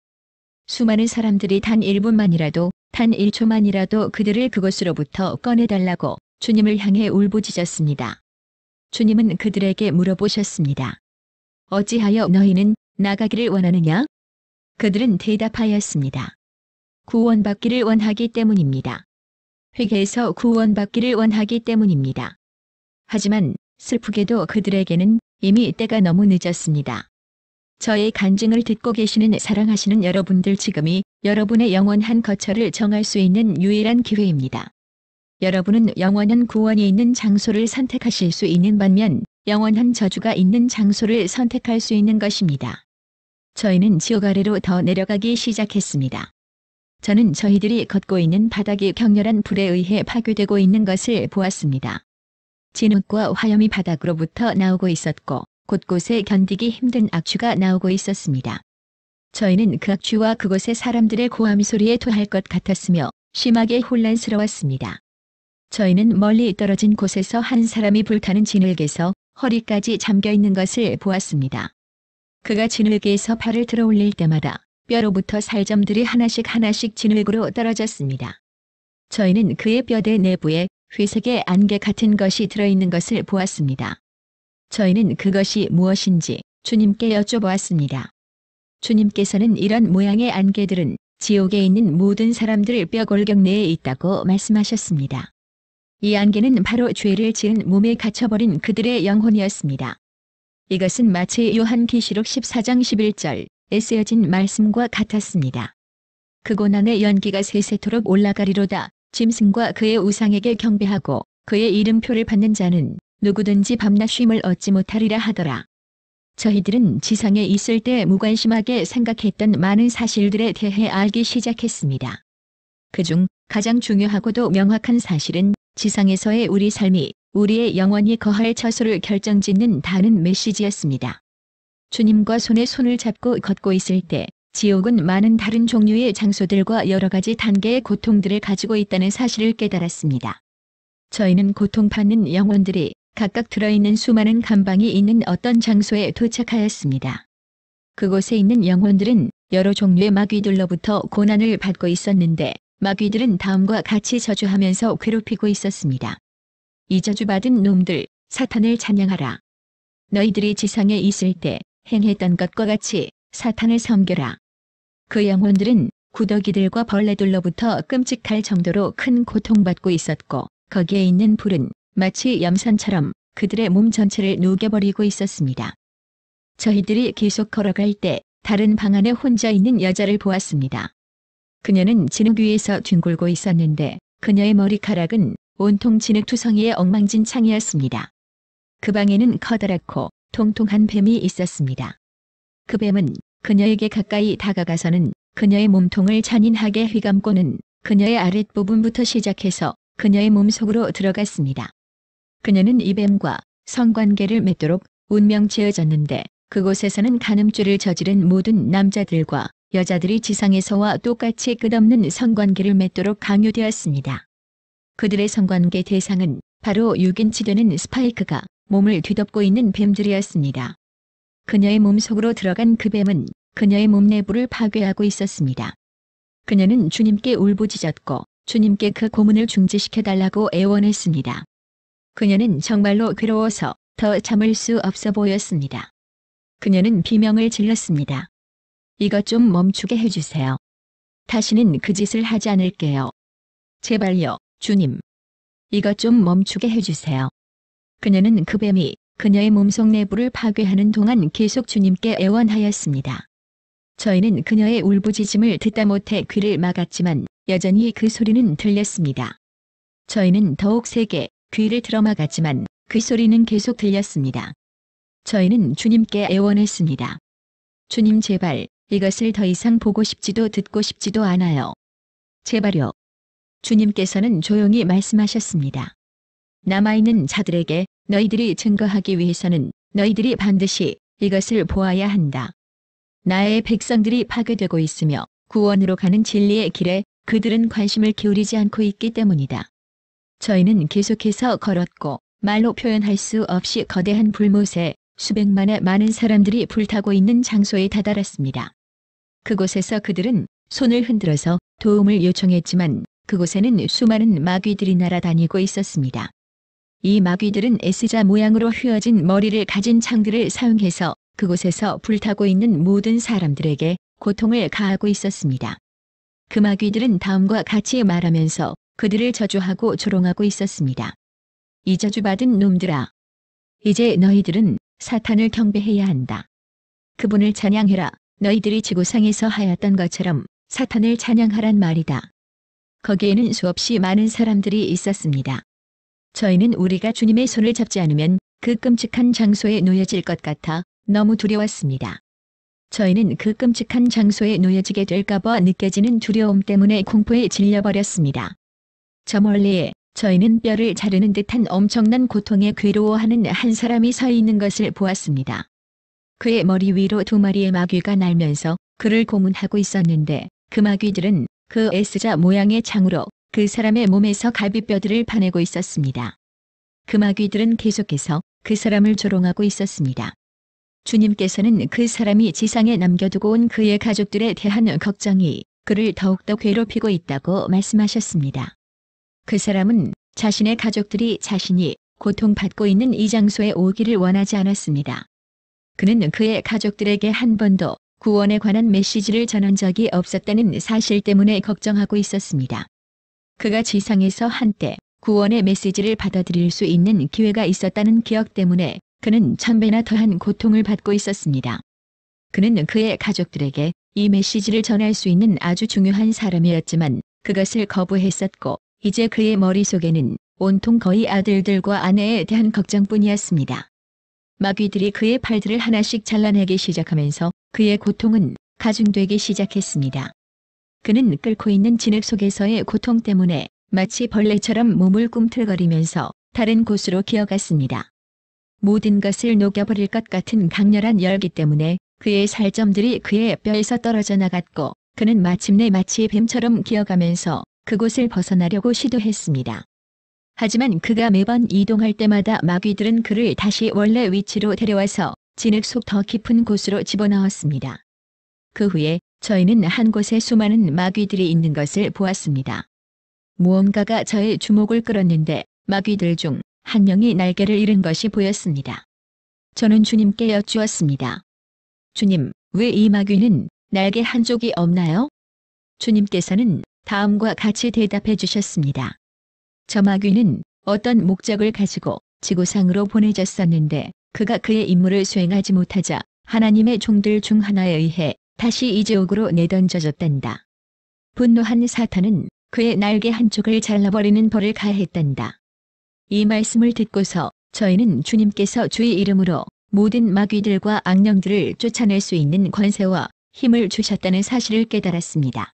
수많은 사람들이 단 1분만이라도, 단 1초만이라도 그들을 그곳으로부터 꺼내달라고 주님을 향해 울부짖었습니다. 주님은 그들에게 물어보셨습니다. 어찌하여 너희는 나가기를 원하느냐? 그들은 대답하였습니다. 구원받기를 원하기 때문입니다. 회개해서 구원받기를 원하기 때문입니다. 하지만 슬프게도 그들에게는 이미 때가 너무 늦었습니다. 저의 간증을 듣고 계시는 사랑하시는 여러분들, 지금이 여러분의 영원한 거처를 정할 수 있는 유일한 기회입니다. 여러분은 영원한 구원이 있는 장소를 선택하실 수 있는 반면 영원한 저주가 있는 장소를 선택할 수 있는 것입니다. 저희는 지옥 아래로 더 내려가기 시작했습니다. 저는 저희들이 걷고 있는 바닥이 격렬한 불에 의해 파괴되고 있는 것을 보았습니다. 진흙과 화염이 바닥으로부터 나오고 있었고 곳곳에 견디기 힘든 악취가 나오고 있었습니다. 저희는 그 악취와 그곳의 사람들의 고함 소리에 토할 것 같았으며 심하게 혼란스러웠습니다. 저희는 멀리 떨어진 곳에서 한 사람이 불타는 진흙에서 허리까지 잠겨 있는 것을 보았습니다. 그가 진흙에서 발을 들어 올릴 때마다 뼈로부터 살점들이 하나씩 진흙으로 떨어졌습니다. 저희는 그의 뼈대 내부에 회색의 안개 같은 것이 들어있는 것을 보았습니다. 저희는 그것이 무엇인지 주님께 여쭤보았습니다. 주님께서는 이런 모양의 안개들은 지옥에 있는 모든 사람들 뼈골격 내에 있다고 말씀하셨습니다. 이 안개는 바로 죄를 지은 몸에 갇혀버린 그들의 영혼이었습니다. 이것은 마치 요한계시록 14장 11절에 쓰여진 말씀과 같았습니다. 그 고난의 연기가 세세토록 올라가리로다. 짐승과 그의 우상에게 경배하고 그의 이름표를 받는 자는 누구든지 밤낮 쉼을 얻지 못하리라 하더라. 저희들은 지상에 있을 때 무관심하게 생각했던 많은 사실들에 대해 알기 시작했습니다. 그중 가장 중요하고도 명확한 사실은 지상에서의 우리 삶이 우리의 영원히 거할 처소를 결정짓는 다른 메시지였습니다. 주님과 손에 손을 잡고 걷고 있을 때 지옥은 많은 다른 종류의 장소들과 여러 가지 단계의 고통들을 가지고 있다는 사실을 깨달았습니다. 저희는 고통받는 영혼들이 각각 들어있는 수많은 감방이 있는 어떤 장소에 도착하였습니다. 그곳에 있는 영혼들은 여러 종류의 마귀들로부터 고난을 받고 있었는데 마귀들은 다음과 같이 저주하면서 괴롭히고 있었습니다. 이 저주받은 놈들, 사탄을 찬양하라. 너희들이 지상에 있을 때 행했던 것과 같이 사탄을 섬겨라. 그 영혼들은 구더기들과 벌레들로부터 끔찍할 정도로 큰 고통받고 있었고 거기에 있는 불은 마치 염산처럼 그들의 몸 전체를 녹여버리고 있었습니다. 저희들이 계속 걸어갈 때 다른 방 안에 혼자 있는 여자를 보았습니다. 그녀는 진흙 위에서 뒹굴고 있었는데 그녀의 머리카락은 온통 진흙투성이의 엉망진창이었습니다. 그 방에는 커다랗고 통통한 뱀이 있었습니다. 그 뱀은 그녀에게 가까이 다가가서는 그녀의 몸통을 잔인하게 휘감고는 그녀의 아랫부분부터 시작해서 그녀의 몸속으로 들어갔습니다. 그녀는 이 뱀과 성관계를 맺도록 운명 지어졌는데 그곳에서는 간음죄를 저지른 모든 남자들과 여자들이 지상에서와 똑같이 끝없는 성관계를 맺도록 강요되었습니다. 그들의 성관계 대상은 바로 6인치 되는 스파이크가 몸을 뒤덮고 있는 뱀들이었습니다. 그녀의 몸속으로 들어간 그 뱀은 그녀의 몸 내부를 파괴하고 있었습니다. 그녀는 주님께 울부짖었고 주님께 그 고문을 중지시켜달라고 애원했습니다. 그녀는 정말로 괴로워서 더 참을 수 없어 보였습니다. 그녀는 비명을 질렀습니다. 이것 좀 멈추게 해주세요. 다시는 그 짓을 하지 않을게요. 제발요, 주님. 이것 좀 멈추게 해주세요. 그녀는 그 뱀이 그녀의 몸속 내부를 파괴하는 동안 계속 주님께 애원하였습니다. 저희는 그녀의 울부짖음을 듣다 못해 귀를 막았지만 여전히 그 소리는 들렸습니다. 저희는 더욱 세게 귀를 틀어막았지만 그 소리는 계속 들렸습니다. 저희는 주님께 애원했습니다. 주님 제발 이것을 더 이상 보고 싶지도 듣고 싶지도 않아요. 제발요. 주님께서는 조용히 말씀하셨습니다. 남아있는 자들에게 너희들이 증거하기 위해서는 너희들이 반드시 이것을 보아야 한다. 나의 백성들이 파괴되고 있으며 구원으로 가는 진리의 길에 그들은 관심을 기울이지 않고 있기 때문이다. 저희는 계속해서 걸었고 말로 표현할 수 없이 거대한 불못에 수백만의 많은 사람들이 불타고 있는 장소에 다다랐습니다. 그곳에서 그들은 손을 흔들어서 도움을 요청했지만 그곳에는 수많은 마귀들이 날아다니고 있었습니다. 이 마귀들은 S자 모양으로 휘어진 머리를 가진 창들을 사용해서 그곳에서 불타고 있는 모든 사람들에게 고통을 가하고 있었습니다. 그 마귀들은 다음과 같이 말하면서 그들을 저주하고 조롱하고 있었습니다. 이 저주받은 놈들아! 이제 너희들은 사탄을 경배해야 한다. 그분을 찬양해라. 너희들이 지구상에서 하였던 것처럼 사탄을 찬양하란 말이다. 거기에는 수없이 많은 사람들이 있었습니다. 저희는 우리가 주님의 손을 잡지 않으면 그 끔찍한 장소에 놓여질 것 같아 너무 두려웠습니다. 저희는 그 끔찍한 장소에 놓여지게 될까봐 느껴지는 두려움 때문에 공포에 질려버렸습니다. 저 멀리에 저희는 뼈를 자르는 듯한 엄청난 고통에 괴로워하는 한 사람이 서 있는 것을 보았습니다. 그의 머리 위로 2마리의 마귀가 날면서 그를 고문하고 있었는데 그 마귀들은 그 S자 모양의 창으로 그 사람의 몸에서 갈비뼈들을 파내고 있었습니다. 그 마귀들은 계속해서 그 사람을 조롱하고 있었습니다. 주님께서는 그 사람이 지상에 남겨두고 온 그의 가족들에 대한 걱정이 그를 더욱더 괴롭히고 있다고 말씀하셨습니다. 그 사람은 자신의 가족들이 자신이 고통받고 있는 이 장소에 오기를 원하지 않았습니다. 그는 그의 가족들에게 한 번도 구원에 관한 메시지를 전한 적이 없었다는 사실 때문에 걱정하고 있었습니다. 그가 지상에서 한때 구원의 메시지를 받아들일 수 있는 기회가 있었다는 기억 때문에 그는 1000배나 더한 고통을 받고 있었습니다. 그는 그의 가족들에게 이 메시지를 전할 수 있는 아주 중요한 사람이었지만 그것을 거부했었고 이제 그의 머릿속에는 온통 거의 아들들과 아내에 대한 걱정뿐이었습니다. 마귀들이 그의 팔들을 하나씩 잘라내기 시작하면서 그의 고통은 가중되기 시작했습니다. 그는 끓고 있는 진흙 속에서의 고통 때문에 마치 벌레처럼 몸을 꿈틀거리면서 다른 곳으로 기어갔습니다. 모든 것을 녹여버릴 것 같은 강렬한 열기 때문에 그의 살점들이 그의 뼈에서 떨어져 나갔고 그는 마침내 마치 뱀처럼 기어가면서 그곳을 벗어나려고 시도했습니다. 하지만 그가 매번 이동할 때마다 마귀들은 그를 다시 원래 위치로 데려와서 진흙 속 더 깊은 곳으로 집어넣었습니다. 그 후에 저희는 한 곳에 수많은 마귀들이 있는 것을 보았습니다. 무언가가 저의 주목을 끌었는데 마귀들 중 한 명이 날개를 잃은 것이 보였습니다. 저는 주님께 여쭈었습니다. 주님, 왜 이 마귀는 날개 한쪽이 없나요? 주님께서는 다음과 같이 대답해 주셨습니다. 저 마귀는 어떤 목적을 가지고 지구상으로 보내졌었는데 그가 그의 임무를 수행하지 못하자 하나님의 종들 중 하나에 의해 다시 이 지옥으로 내던져졌단다. 분노한 사탄은 그의 날개 한쪽을 잘라버리는 벌을 가했단다. 이 말씀을 듣고서 저희는 주님께서 주의 이름으로 모든 마귀들과 악령들을 쫓아낼 수 있는 권세와 힘을 주셨다는 사실을 깨달았습니다.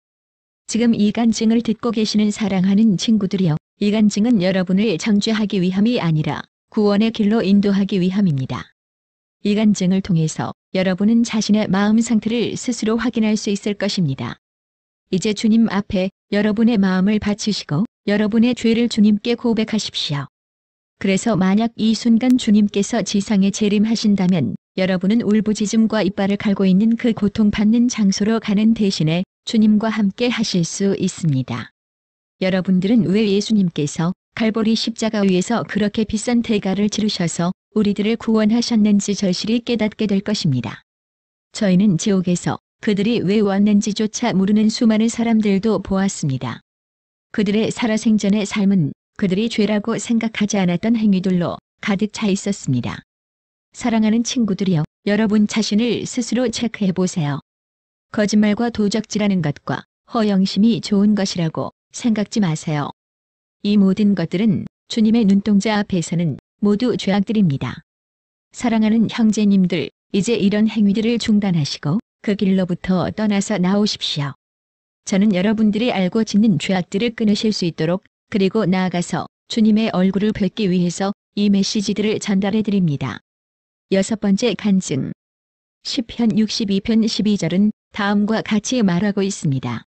지금 이 간증을 듣고 계시는 사랑하는 친구들이여, 이 간증은 여러분을 정죄하기 위함이 아니라 구원의 길로 인도하기 위함입니다. 이 간증을 통해서 여러분은 자신의 마음 상태를 스스로 확인할 수 있을 것입니다. 이제 주님 앞에 여러분의 마음을 바치시고 여러분의 죄를 주님께 고백하십시오. 그래서 만약 이 순간 주님께서 지상에 재림하신다면 여러분은 울부짖음과 이빨을 갈고 있는 그 고통받는 장소로 가는 대신에 주님과 함께 하실 수 있습니다. 여러분들은 왜 예수님께서 갈보리 십자가 위에서 그렇게 비싼 대가를 치르셔서 우리들을 구원하셨는지 절실히 깨닫게 될 것입니다. 저희는 지옥에서 그들이 왜 왔는지조차 모르는 수많은 사람들도 보았습니다. 그들의 살아생전의 삶은 그들이 죄라고 생각하지 않았던 행위들로 가득 차 있었습니다. 사랑하는 친구들이여, 여러분 자신을 스스로 체크해 보세요. 거짓말과 도적질하는 것과 허영심이 좋은 것이라고 생각지 마세요. 이 모든 것들은 주님의 눈동자 앞에서는 모두 죄악들입니다. 사랑하는 형제님들, 이제 이런 행위들을 중단하시고 그 길로부터 떠나서 나오십시오. 저는 여러분들이 알고 짓는 죄악들을 끊으실 수 있도록, 그리고 나아가서 주님의 얼굴을 뵙기 위해서 이 메시지들을 전달해 드립니다. 6번째 간증. 시편 62편 12절은 다음과 같이 말하고 있습니다.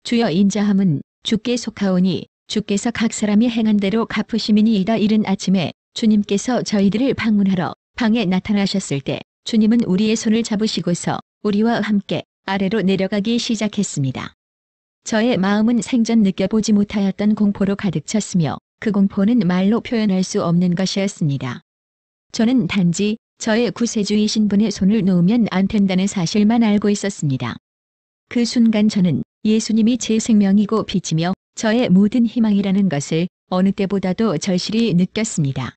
주여, 인자함은 주께 속하오니 주께서 각 사람이 행한 대로 갚으심이니이다. 이른 아침에 주님께서 저희들을 방문하러 방에 나타나셨을 때 주님은 우리의 손을 잡으시고서 우리와 함께 아래로 내려가기 시작했습니다. 저의 마음은 생전 느껴보지 못하였던 공포로 가득 찼으며 그 공포는 말로 표현할 수 없는 것이었습니다. 저는 단지 저의 구세주이신 분의 손을 놓으면 안 된다는 사실만 알고 있었습니다. 그 순간 저는 예수님이 제 생명이고 빛이며 저의 모든 희망이라는 것을 어느 때보다도 절실히 느꼈습니다.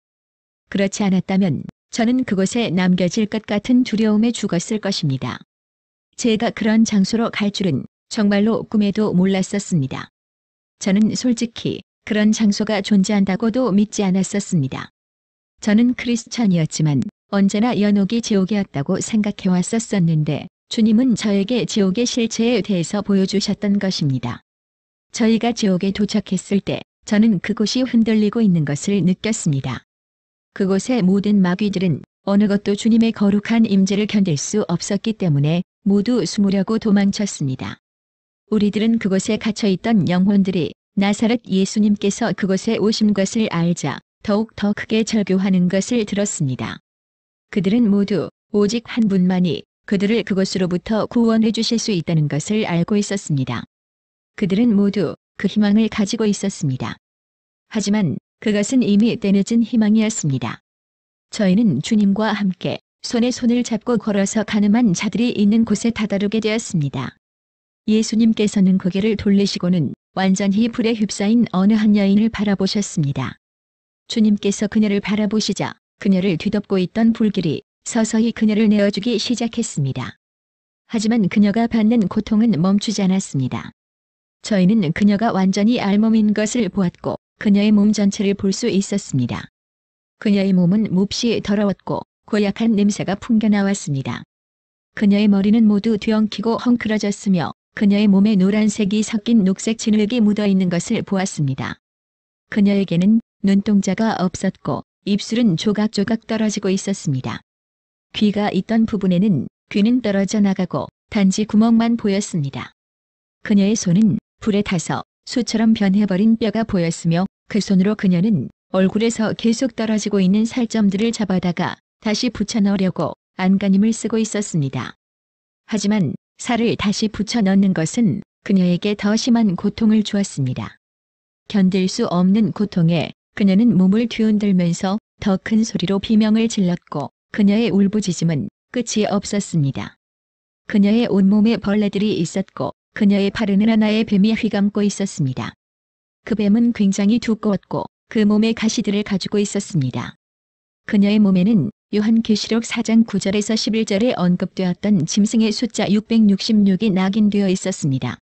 그렇지 않았다면 저는 그곳에 남겨질 것 같은 두려움에 죽었을 것입니다. 제가 그런 장소로 갈 줄은 정말로 꿈에도 몰랐었습니다. 저는 솔직히 그런 장소가 존재한다고도 믿지 않았었습니다. 저는 크리스찬이었지만 언제나 연옥이 지옥이었다고 생각해 왔었었는데 주님은 저에게 지옥의 실체에 대해서 보여주셨던 것입니다. 저희가 지옥에 도착했을 때 저는 그곳이 흔들리고 있는 것을 느꼈습니다. 그곳의 모든 마귀들은 어느 것도 주님의 거룩한 임재를 견딜 수 없었기 때문에 모두 숨으려고 도망쳤습니다. 우리들은 그곳에 갇혀있던 영혼들이 나사렛 예수님께서 그곳에 오신 것을 알자 더욱 더 크게 절규하는 것을 들었습니다. 그들은 모두 오직 한 분만이 그들을 그곳으로부터 구원해 주실 수 있다는 것을 알고 있었습니다. 그들은 모두 그 희망을 가지고 있었습니다. 하지만 그것은 이미 때늦은 희망이었습니다. 저희는 주님과 함께 손에 손을 잡고 걸어서 가늠한 자들이 있는 곳에 다다르게 되었습니다. 예수님께서는 고개를 돌리시고는 완전히 불에 휩싸인 어느 한 여인을 바라보셨습니다. 주님께서 그녀를 바라보시자 그녀를 뒤덮고 있던 불길이 서서히 그녀를 내어주기 시작했습니다. 하지만 그녀가 받는 고통은 멈추지 않았습니다. 저희는 그녀가 완전히 알몸인 것을 보았고 그녀의 몸 전체를 볼 수 있었습니다. 그녀의 몸은 몹시 더러웠고 고약한 냄새가 풍겨나왔습니다. 그녀의 머리는 모두 뒤엉키고 헝클어졌으며 그녀의 몸에 노란색이 섞인 녹색 진흙이 묻어있는 것을 보았습니다. 그녀에게는 눈동자가 없었고 입술은 조각조각 떨어지고 있었습니다. 귀가 있던 부분에는 귀는 떨어져 나가고 단지 구멍만 보였습니다. 그녀의 손은 불에 타서 수처럼 변해버린 뼈가 보였으며 그 손으로 그녀는 얼굴에서 계속 떨어지고 있는 살점들을 잡아다가 다시 붙여넣으려고 안간힘을 쓰고 있었습니다. 하지만 살을 다시 붙여넣는 것은 그녀에게 더 심한 고통을 주었습니다. 견딜 수 없는 고통에 그녀는 몸을 뒤흔들면서 더 큰 소리로 비명을 질렀고 그녀의 울부짖음은 끝이 없었습니다. 그녀의 온몸에 벌레들이 있었고 그녀의 팔에는 하나의 뱀이 휘감고 있었습니다. 그 뱀은 굉장히 두꺼웠고 그 몸에 가시들을 가지고 있었습니다. 그녀의 몸에는 요한계시록 4장 9절에서 11절에 언급되었던 짐승의 숫자 666이 낙인되어 있었습니다.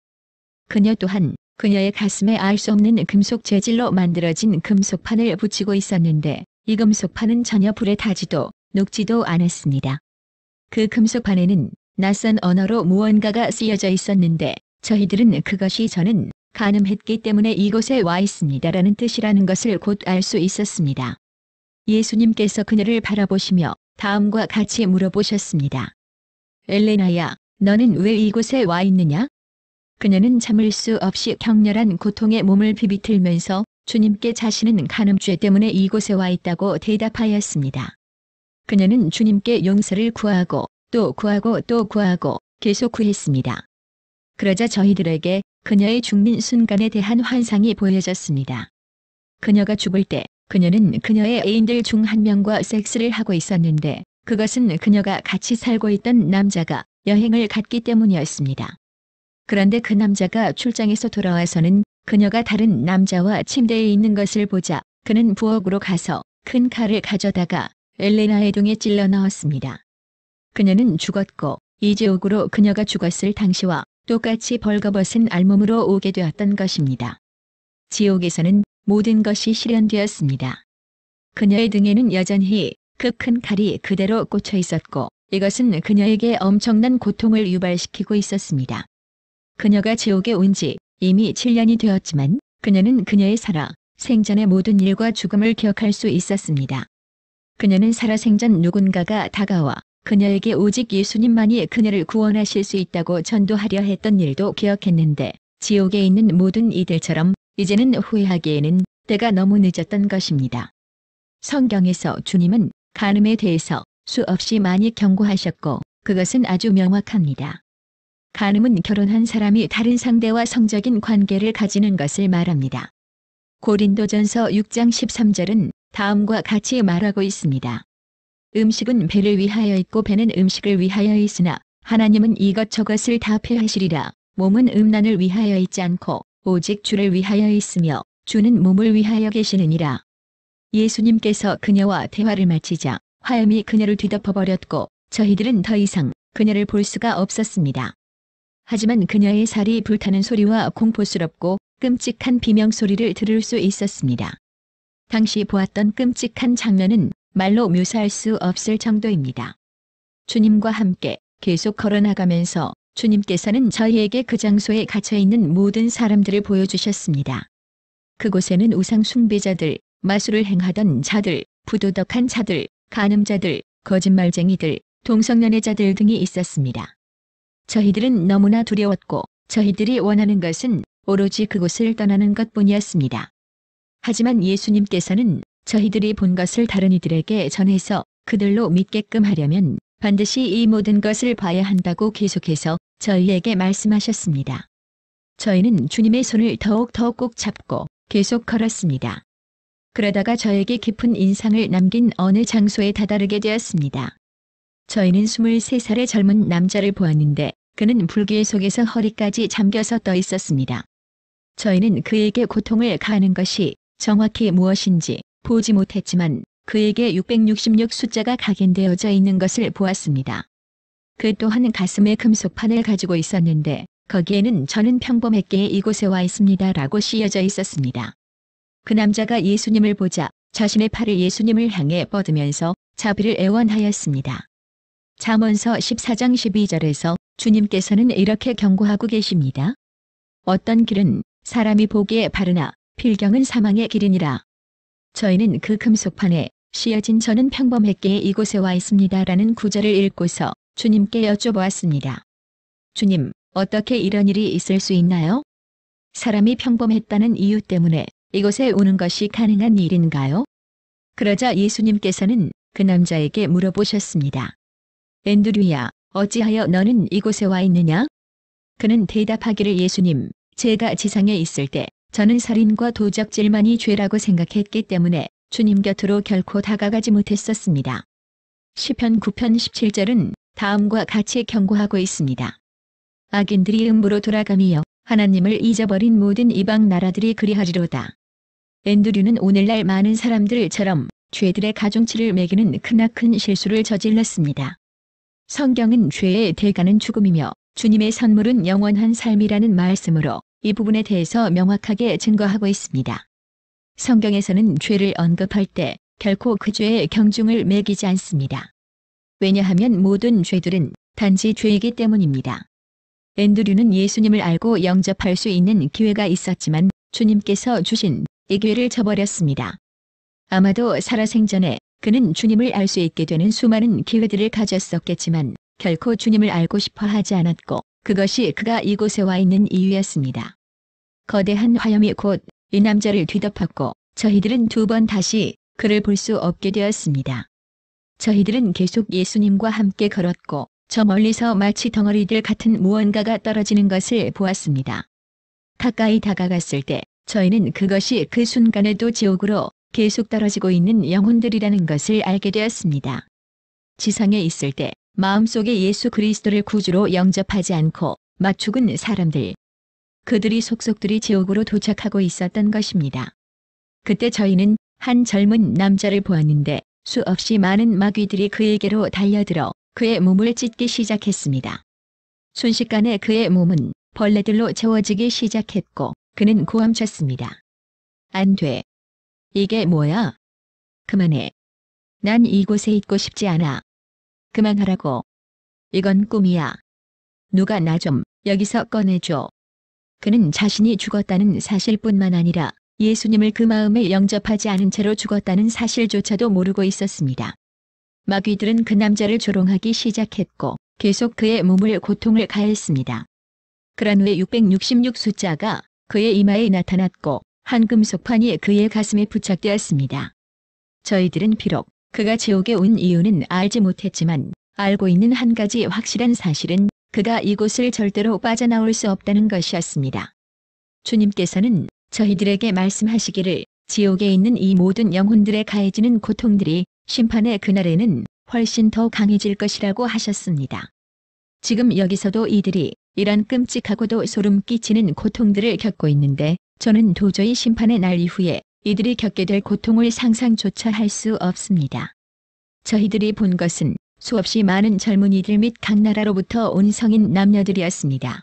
그녀 또한 그녀의 가슴에 알 수 없는 금속 재질로 만들어진 금속판을 붙이고 있었는데 이 금속판은 전혀 불에 타지도 녹지도 않았습니다. 그 금속판에는 낯선 언어로 무언가가 쓰여져 있었는데 저희들은 그것이 저는 간음했기 때문에 이곳에 와 있습니다라는 뜻이라는 것을 곧 알 수 있었습니다. 예수님께서 그녀를 바라보시며 다음과 같이 물어보셨습니다. 엘레나야, 너는 왜 이곳에 와 있느냐? 그녀는 참을 수 없이 격렬한 고통에 몸을 비비틀면서 주님께 자신은 간음죄 때문에 이곳에 와 있다고 대답하였습니다. 그녀는 주님께 용서를 구하고 또 구하고 또 구하고 계속 구했습니다. 그러자 저희들에게 그녀의 죽는 순간에 대한 환상이 보여졌습니다. 그녀가 죽을 때 그녀는 그녀의 애인들 중 한 명과 섹스를 하고 있었는데 그것은 그녀가 같이 살고 있던 남자가 여행을 갔기 때문이었습니다. 그런데 그 남자가 출장에서 돌아와서는 그녀가 다른 남자와 침대에 있는 것을 보자 그는 부엌으로 가서 큰 칼을 가져다가 엘레나의 등에 찔러 넣었습니다. 그녀는 죽었고 이지옥으로 그녀가 죽었을 당시와 똑같이 벌거벗은 알몸으로 오게 되었던 것입니다. 지옥에서는 모든 것이 실현되었습니다. 그녀의 등에는 여전히 그 큰 칼이 그대로 꽂혀 있었고 이것은 그녀에게 엄청난 고통을 유발시키고 있었습니다. 그녀가 지옥에 온 지 이미 7년이 되었지만 그녀는 그녀의 살아 생전의 모든 일과 죽음을 기억할 수 있었습니다. 그녀는 살아생전 누군가가 다가와 그녀에게 오직 예수님만이 그녀를 구원하실 수 있다고 전도하려 했던 일도 기억했는데 지옥에 있는 모든 이들처럼 이제는 후회하기에는 때가 너무 늦었던 것입니다. 성경에서 주님은 간음에 대해서 수없이 많이 경고하셨고 그것은 아주 명확합니다. 간음은 결혼한 사람이 다른 상대와 성적인 관계를 가지는 것을 말합니다. 고린도전서 6장 13절은 다음과 같이 말하고 있습니다. 음식은 배를 위하여 있고 배는 음식을 위하여 있으나 하나님은 이것저것을 다 폐하시리라. 몸은 음란을 위하여 있지 않고 오직 주를 위하여 있으며 주는 몸을 위하여 계시느니라. 예수님께서 그녀와 대화를 마치자 화염이 그녀를 뒤덮어버렸고 저희들은 더 이상 그녀를 볼 수가 없었습니다. 하지만 그녀의 살이 불타는 소리와 공포스럽고 끔찍한 비명소리를 들을 수 있었습니다. 당시 보았던 끔찍한 장면은 말로 묘사할 수 없을 정도입니다. 주님과 함께 계속 걸어나가면서 주님께서는 저희에게 그 장소에 갇혀있는 모든 사람들을 보여주셨습니다. 그곳에는 우상 숭배자들, 마술을 행하던 자들, 부도덕한 자들, 간음자들, 거짓말쟁이들, 동성연애자들 등이 있었습니다. 저희들은 너무나 두려웠고 저희들이 원하는 것은 오로지 그곳을 떠나는 것뿐이었습니다. 하지만 예수님께서는 저희들이 본 것을 다른 이들에게 전해서 그들로 믿게끔 하려면 반드시 이 모든 것을 봐야 한다고 계속해서 저희에게 말씀하셨습니다. 저희는 주님의 손을 더욱 꼭 잡고 계속 걸었습니다. 그러다가 저에게 깊은 인상을 남긴 어느 장소에 다다르게 되었습니다. 저희는 23살의 젊은 남자를 보았는데 그는 불길 속에서 허리까지 잠겨서 떠 있었습니다. 저희는 그에게 고통을 가하는 것이 정확히 무엇인지 보지 못했지만 그에게 666 숫자가 각인되어져 있는 것을 보았습니다. 그 또한 가슴에 금속판을 가지고 있었는데 거기에는 저는 평범했기에 이곳에 와 있습니다 라고 씌어져 있었습니다. 그 남자가 예수님을 보자 자신의 팔을 예수님을 향해 뻗으면서 자비를 애원하였습니다. 잠언서 14장 12절에서 주님께서는 이렇게 경고하고 계십니다. 어떤 길은 사람이 보기에 바르나 필경은 사망의 길이니라. 저희는 그 금속판에 씌어진 저는 평범했기에 이곳에 와 있습니다 라는 구절을 읽고서 주님께 여쭤보았습니다. 주님, 어떻게 이런 일이 있을 수 있나요? 사람이 평범했다는 이유 때문에 이곳에 오는 것이 가능한 일인가요? 그러자 예수님께서는 그 남자에게 물어보셨습니다. 앤드류야, 어찌하여 너는 이곳에 와 있느냐? 그는 대답하기를 예수님, 제가 지상에 있을 때 저는 살인과 도적질만이 죄라고 생각했기 때문에 주님 곁으로 결코 다가가지 못했었습니다. 시편 9편 17절은 다음과 같이 경고하고 있습니다. 악인들이 음부로 돌아가며 하나님을 잊어버린 모든 이방 나라들이 그리하리로다. 앤드류는 오늘날 많은 사람들처럼 죄들의 가중치를 매기는 크나큰 실수를 저질렀습니다. 성경은 죄의 대가는 죽음이며 주님의 선물은 영원한 삶이라는 말씀으로 이 부분에 대해서 명확하게 증거하고 있습니다. 성경에서는 죄를 언급할 때 결코 그 죄의 경중을 매기지 않습니다. 왜냐하면 모든 죄들은 단지 죄이기 때문입니다. 앤드류는 예수님을 알고 영접할 수 있는 기회가 있었지만 주님께서 주신 이 기회를 저버렸습니다. 아마도 살아생전에 그는 주님을 알 수 있게 되는 수많은 기회들을 가졌었겠지만 결코 주님을 알고 싶어 하지 않았고 그것이 그가 이곳에 와 있는 이유였습니다. 거대한 화염이 곧 이 남자를 뒤덮었고 저희들은 두 번 다시 그를 볼 수 없게 되었습니다. 저희들은 계속 예수님과 함께 걸었고 저 멀리서 마치 덩어리들 같은 무언가가 떨어지는 것을 보았습니다. 가까이 다가갔을 때 저희는 그것이 그 순간에도 지옥으로 계속 떨어지고 있는 영혼들이라는 것을 알게 되었습니다. 지상에 있을 때 마음속에 예수 그리스도를 구주로 영접하지 않고 막 죽은 사람들, 그들이 속속들이 지옥으로 도착하고 있었던 것입니다. 그때 저희는 한 젊은 남자를 보았는데 수없이 많은 마귀들이 그에게로 달려들어 그의 몸을 찢기 시작했습니다. 순식간에 그의 몸은 벌레들로 채워지기 시작했고 그는 고함쳤습니다. 안 돼. 이게 뭐야? 그만해. 난 이곳에 있고 싶지 않아. 그만하라고. 이건 꿈이야. 누가 나 좀 여기서 꺼내줘. 그는 자신이 죽었다는 사실뿐만 아니라 예수님을 그 마음에 영접하지 않은 채로 죽었다는 사실조차도 모르고 있었습니다. 마귀들은 그 남자를 조롱하기 시작했고 계속 그의 몸을 고통을 가했습니다. 그런 후에 666 숫자가 그의 이마에 나타났고 한 금속판이 그의 가슴에 부착되었습니다. 저희들은 비록 그가 지옥에 온 이유는 알지 못했지만 알고 있는 한 가지 확실한 사실은 그가 이곳을 절대로 빠져나올 수 없다는 것이었습니다. 주님께서는 저희들에게 말씀하시기를 지옥에 있는 이 모든 영혼들에 가해지는 고통들이 심판의 그날에는 훨씬 더 강해질 것이라고 하셨습니다. 지금 여기서도 이들이 이런 끔찍하고도 소름 끼치는 고통들을 겪고 있는데 저는 도저히 심판의 날 이후에 이들이 겪게 될 고통을 상상조차 할 수 없습니다. 저희들이 본 것은 수없이 많은 젊은이들 및 각 나라로부터 온 성인 남녀들이었습니다.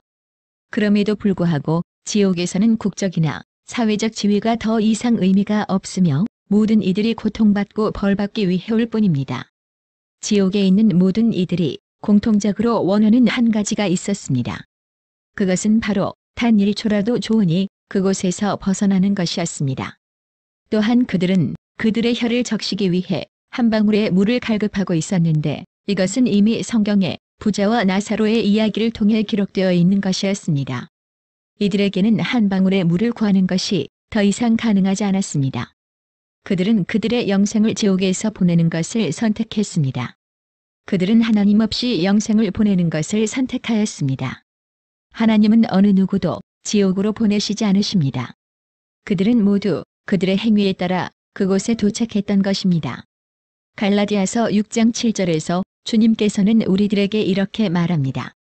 그럼에도 불구하고 지옥에서는 국적이나 사회적 지위가 더 이상 의미가 없으며 모든 이들이 고통받고 벌받기 위해 올 뿐입니다. 지옥에 있는 모든 이들이 공통적으로 원하는 한 가지가 있었습니다. 그것은 바로 단 1초라도 좋으니 그곳에서 벗어나는 것이었습니다. 또한 그들은 그들의 혀를 적시기 위해 한 방울의 물을 갈급하고 있었는데 이것은 이미 성경에 부자와 나사로의 이야기를 통해 기록되어 있는 것이었습니다. 이들에게는 한 방울의 물을 구하는 것이 더 이상 가능하지 않았습니다. 그들은 그들의 영생을 지옥에서 보내는 것을 선택했습니다. 그들은 하나님 없이 영생을 보내는 것을 선택하였습니다. 하나님은 어느 누구도 지옥으로 보내시지 않으십니다. 그들은 모두 그들의 행위에 따라 그곳에 도착했던 것입니다. 갈라디아서 6장 7절에서 주님께서는 우리들에게 이렇게 말합니다.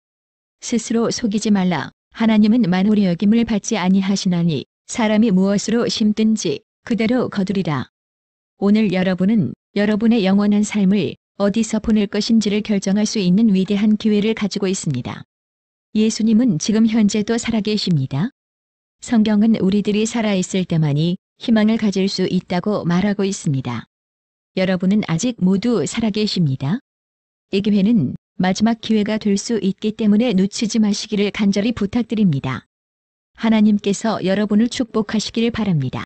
스스로 속이지 말라. 하나님은 만홀의 여김을 받지 아니하시나니 사람이 무엇으로 심든지 그대로 거두리라. 오늘 여러분은 여러분의 영원한 삶을 어디서 보낼 것인지를 결정할 수 있는 위대한 기회를 가지고 있습니다. 예수님은 지금 현재도 살아계십니다. 성경은 우리들이 살아있을 때만이 희망을 가질 수 있다고 말하고 있습니다. 여러분은 아직 모두 살아계십니다. 이 기회는 마지막 기회가 될 수 있기 때문에 놓치지 마시기를 간절히 부탁드립니다. 하나님께서 여러분을 축복하시길 바랍니다.